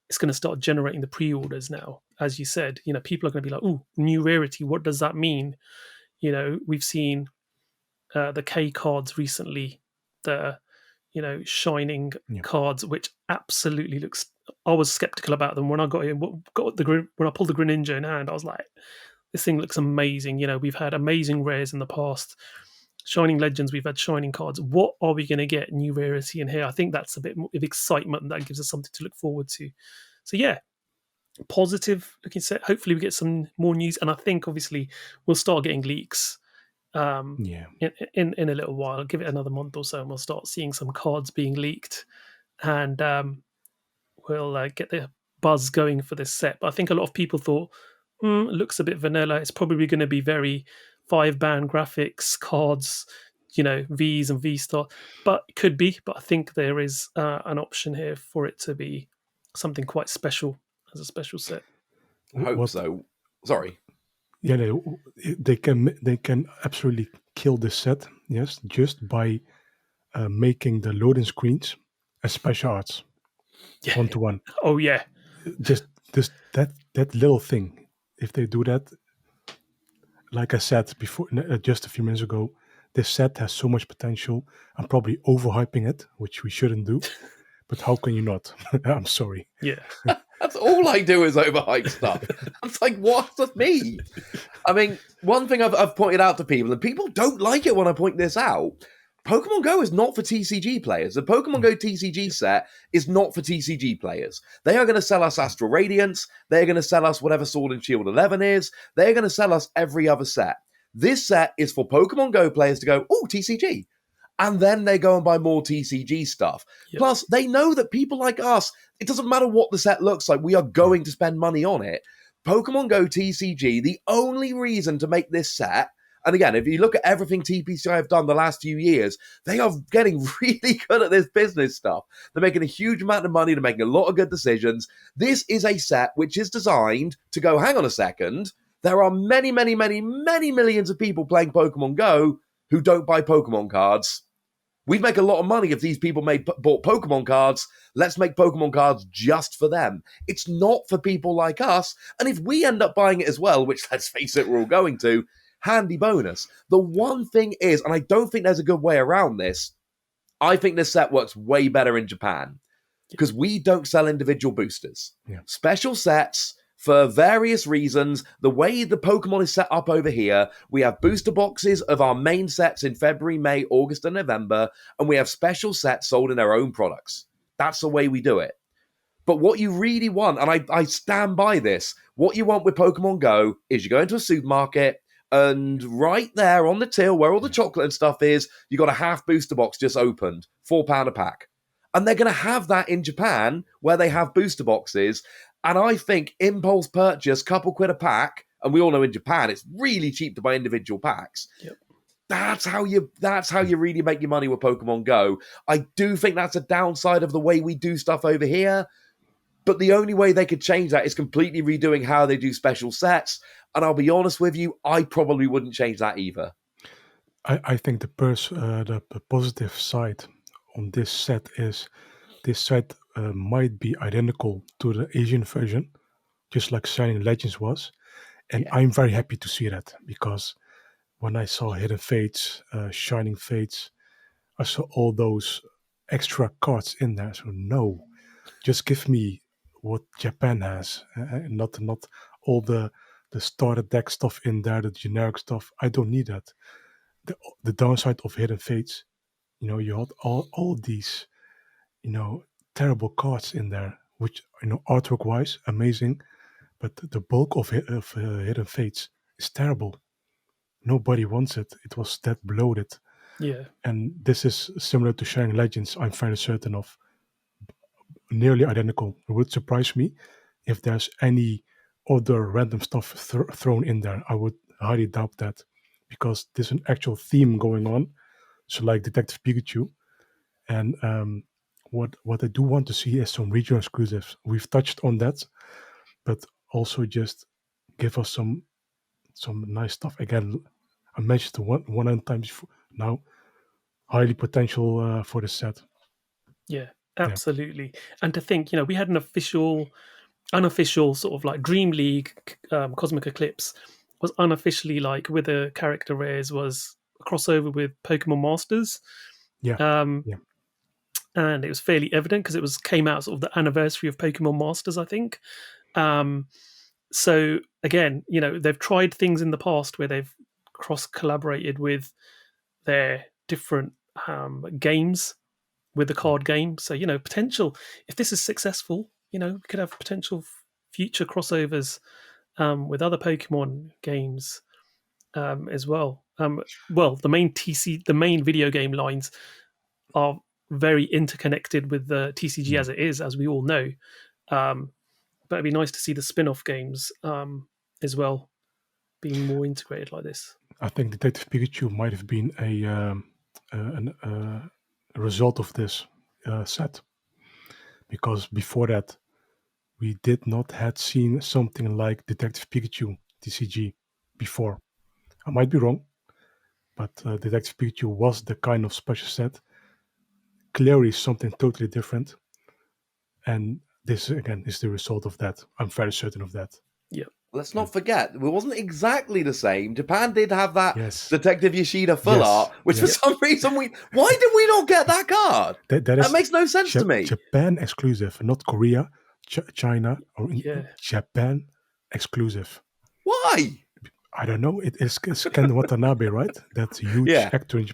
it's going to start generating the pre-orders now. As you said, people are going to be like, "Oh, new rarity, what does that mean?" We've seen the K cards recently, the shining cards, which absolutely looks. I was skeptical about them when I got in. When I pulled the Greninja in hand, I was like, "This thing looks amazing." We've had amazing rares in the past. Shining Legends, we've had Shining cards. What are we going to get new rarity in here? I think that's a bit more of excitement, and that gives us something to look forward to. So yeah, positive looking set. Hopefully we get some more news, and I think obviously we'll start getting leaks in a little while. I'll give it another month or so, and we'll start seeing some cards being leaked, and we'll get the buzz going for this set. But I think a lot of people thought, it looks a bit vanilla. It's probably going to be very 5-band graphics cards, V's and V-Star, but it could be. But I think there is an option here for it to be something quite special as a special set. I hope so. Sorry. Yeah, they can absolutely kill this set. Yes, just by making the loading screens as special arts, 1-to-1. Oh yeah, just that little thing. If they do that, like I said before, just a few minutes ago, this set has so much potential. I'm probably overhyping it, which we shouldn't do. But how can you not? I'm sorry. Yeah. That's all I do is overhype stuff. It's like, what's with me? I mean, one thing I've pointed out to people, and people don't like it when I point this out, Pokemon Go is not for TCG players. The Pokemon Go TCG set is not for TCG players. They are going to sell us Astral Radiance. They're going to sell us whatever Sword and Shield 11 is. They're going to sell us every other set. This set is for Pokemon Go players to go, oh, TCG. And then they go and buy more TCG stuff. Yep. Plus, they know that people like us, it doesn't matter what the set looks like, we are going to spend money on it. Pokemon Go TCG, the only reason to make this set, and again, if you look at everything TPCI have done the last few years, they are getting really good at this business stuff. They're making a huge amount of money. They're making a lot of good decisions. This is a set which is designed to go, hang on a second, there are many, many, many, many millions of people playing Pokemon Go who don't buy Pokemon cards. We'd make a lot of money if these people bought Pokemon cards. Let's make Pokemon cards just for them. It's not for people like us. And if we end up buying it as well, which, let's face it, we're all going to, handy bonus. The one thing is, and I don't think there's a good way around this, I think this set works way better in Japan because we don't sell individual boosters. Yeah. Special sets, for various reasons, the way the Pokemon is set up over here, we have booster boxes of our main sets in February, May, August, and November, and we have special sets sold in their own products. That's the way we do it. But what you really want, and I stand by this, what you want with Pokemon Go is you go into a supermarket, and right there on the till where all the chocolate and stuff is, you got a half booster box just opened, £4 a pack. And they're going to have that in Japan where they have booster boxes. And I think impulse purchase, couple quid a pack, and we all know in Japan it's really cheap to buy individual packs. Yep. That's how you really make your money with Pokemon Go. I do think that's a downside of the way we do stuff over here. But the only way they could change that is completely redoing how they do special sets. And I'll be honest with you, I probably wouldn't change that either. I think the positive side on this set is this set might be identical to the Asian version, just like Shining Legends was. And I'm very happy to see that, because when I saw Hidden Fates, Shining Fates, I saw all those extra cards in there. So no, just give me what Japan has, not all the starter deck stuff in there, the generic stuff. I don't need that. The downside of Hidden Fates, you had all these, terrible cards in there, which, artwork wise, amazing, but the bulk of Hidden Fates is terrible. Nobody wants it. It was that bloated. Yeah. And this is similar to Shining Legends, I'm fairly certain of. Nearly identical. It would surprise me if there's any other random stuff thrown in there. I would highly doubt that, because there's an actual theme going on. So like Detective Pikachu. And what I do want to see is some regional exclusives. We've touched on that, but also just give us some nice stuff. Again, I mentioned the one times now, highly potential for the set. Yeah, absolutely. And to think, we had an unofficial sort of like Dream League Cosmic Eclipse was unofficially, like, with the character rares, was a crossover with Pokemon Masters. Yeah. And it was fairly evident because it came out sort of the anniversary of Pokemon Masters, I think. So again, they've tried things in the past where they've cross collaborated with their different games with the card game. So potential, if this is successful, we could have potential future crossovers with other Pokemon games as well. Well, the main video game lines are very interconnected with the TCG as it is, as we all know. But it'd be nice to see the spin-off games as well being more integrated like this. I think Detective Pikachu might have been a result of this set, because before that we did not had seen something like Detective Pikachu TCG before. I might be wrong, but Detective Pikachu was the kind of special set. Clearly something totally different, and this again is the result of that. I'm very certain of that. Yeah. Let's not forget, it wasn't exactly the same. Japan did have that Yes. Detective Yoshida full art, which for some reason why did we not get that card? That makes no sense to me. Japan exclusive, not Korea, China, or Japan exclusive. Why? I don't know. It is Ken Watanabe, right? That huge actor.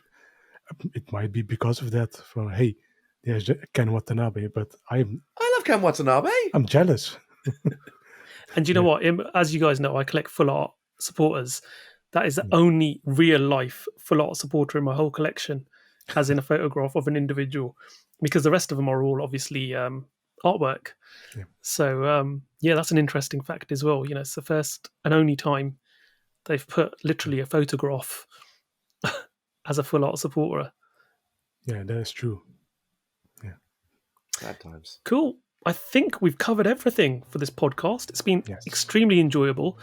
It might be because of that. From there's Ken Watanabe, but I love Ken Watanabe. I'm jealous. And you know what? As you guys know, I collect full art supporters. That is the only real life full art supporter in my whole collection, as in a photograph of an individual, because the rest of them are all obviously artwork. Yeah. So that's an interesting fact as well. It's the first and only time they've put literally a photograph as a full art supporter. Yeah, that is true. Yeah. Bad times. Cool. I think we've covered everything for this podcast. It's been extremely enjoyable.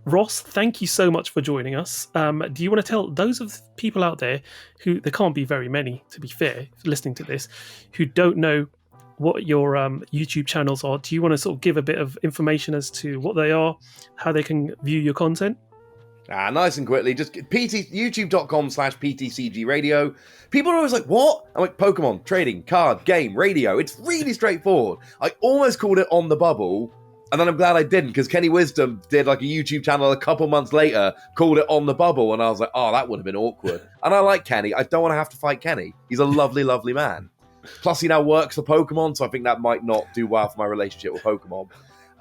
Ross, thank you so much for joining us. Do you want to tell those of people out there who, there can't be very many, to be fair, listening to this, who don't know what your YouTube channels are, do you want to sort of give a bit of information as to what they are, how they can view your content? Nice and quickly, just youtube.com/PTCGRadio. People are always like, what? I'm like, Pokemon, trading, card, game, radio. It's really straightforward. I almost called it On the Bubble, and then I'm glad I didn't, because Kenny Wisdom did like a YouTube channel a couple months later, called it On the Bubble, and I was like, oh, that would have been awkward. And I like Kenny. I don't want to have to fight Kenny. He's a lovely, lovely man. Plus, he now works for Pokemon, so I think that might not do well for my relationship with Pokemon.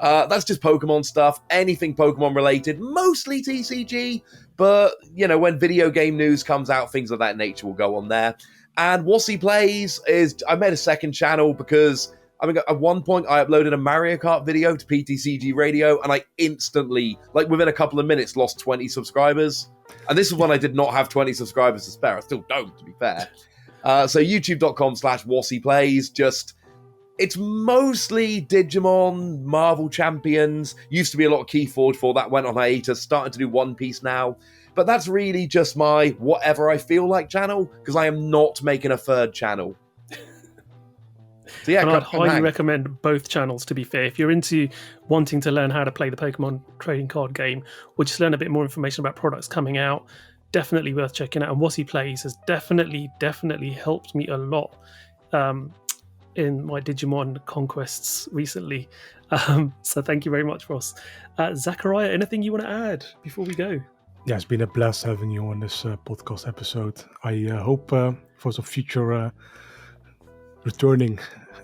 That's just Pokemon stuff, anything Pokemon related, mostly TCG, but, when video game news comes out, things of that nature will go on there. And Wassy Plays I made a second channel because, at one point I uploaded a Mario Kart video to PTCG Radio, and I instantly, within a couple of minutes, lost 20 subscribers. And this is when I did not have 20 subscribers to spare. I still don't, to be fair. So youtube.com/Wassy Plays, it's mostly Digimon, Marvel Champions. Used to be a lot of Keyforge for that, went on hiatus, starting to do One Piece now. But that's really just my whatever I feel like channel, because I am not making a third channel. So yeah, and I'd highly recommend both channels, to be fair. If you're into wanting to learn how to play the Pokemon trading card game, or just learn a bit more information about products coming out, definitely worth checking out. And Wassy Plays has definitely helped me a lot in my Digimon conquests recently. So thank you very much, Ross. Zakariya, anything you want to add before we go? Yeah, it's been a blast having you on this podcast episode. I hope for some future returning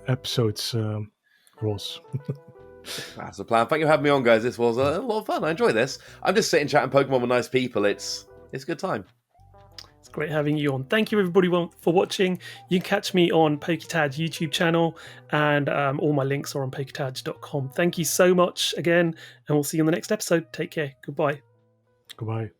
episodes, Ross. That's the plan. Thank you for having me on, guys. This was a lot of fun. I enjoy this. I'm just sitting chatting Pokemon with nice people. It's a good time. It's great having you on. Thank you everybody for watching. You can catch me on PokéTaj YouTube channel, and all my links are on PokeTaj.com. Thank you so much again, and we'll see you in the next episode. Take care. Goodbye. Goodbye.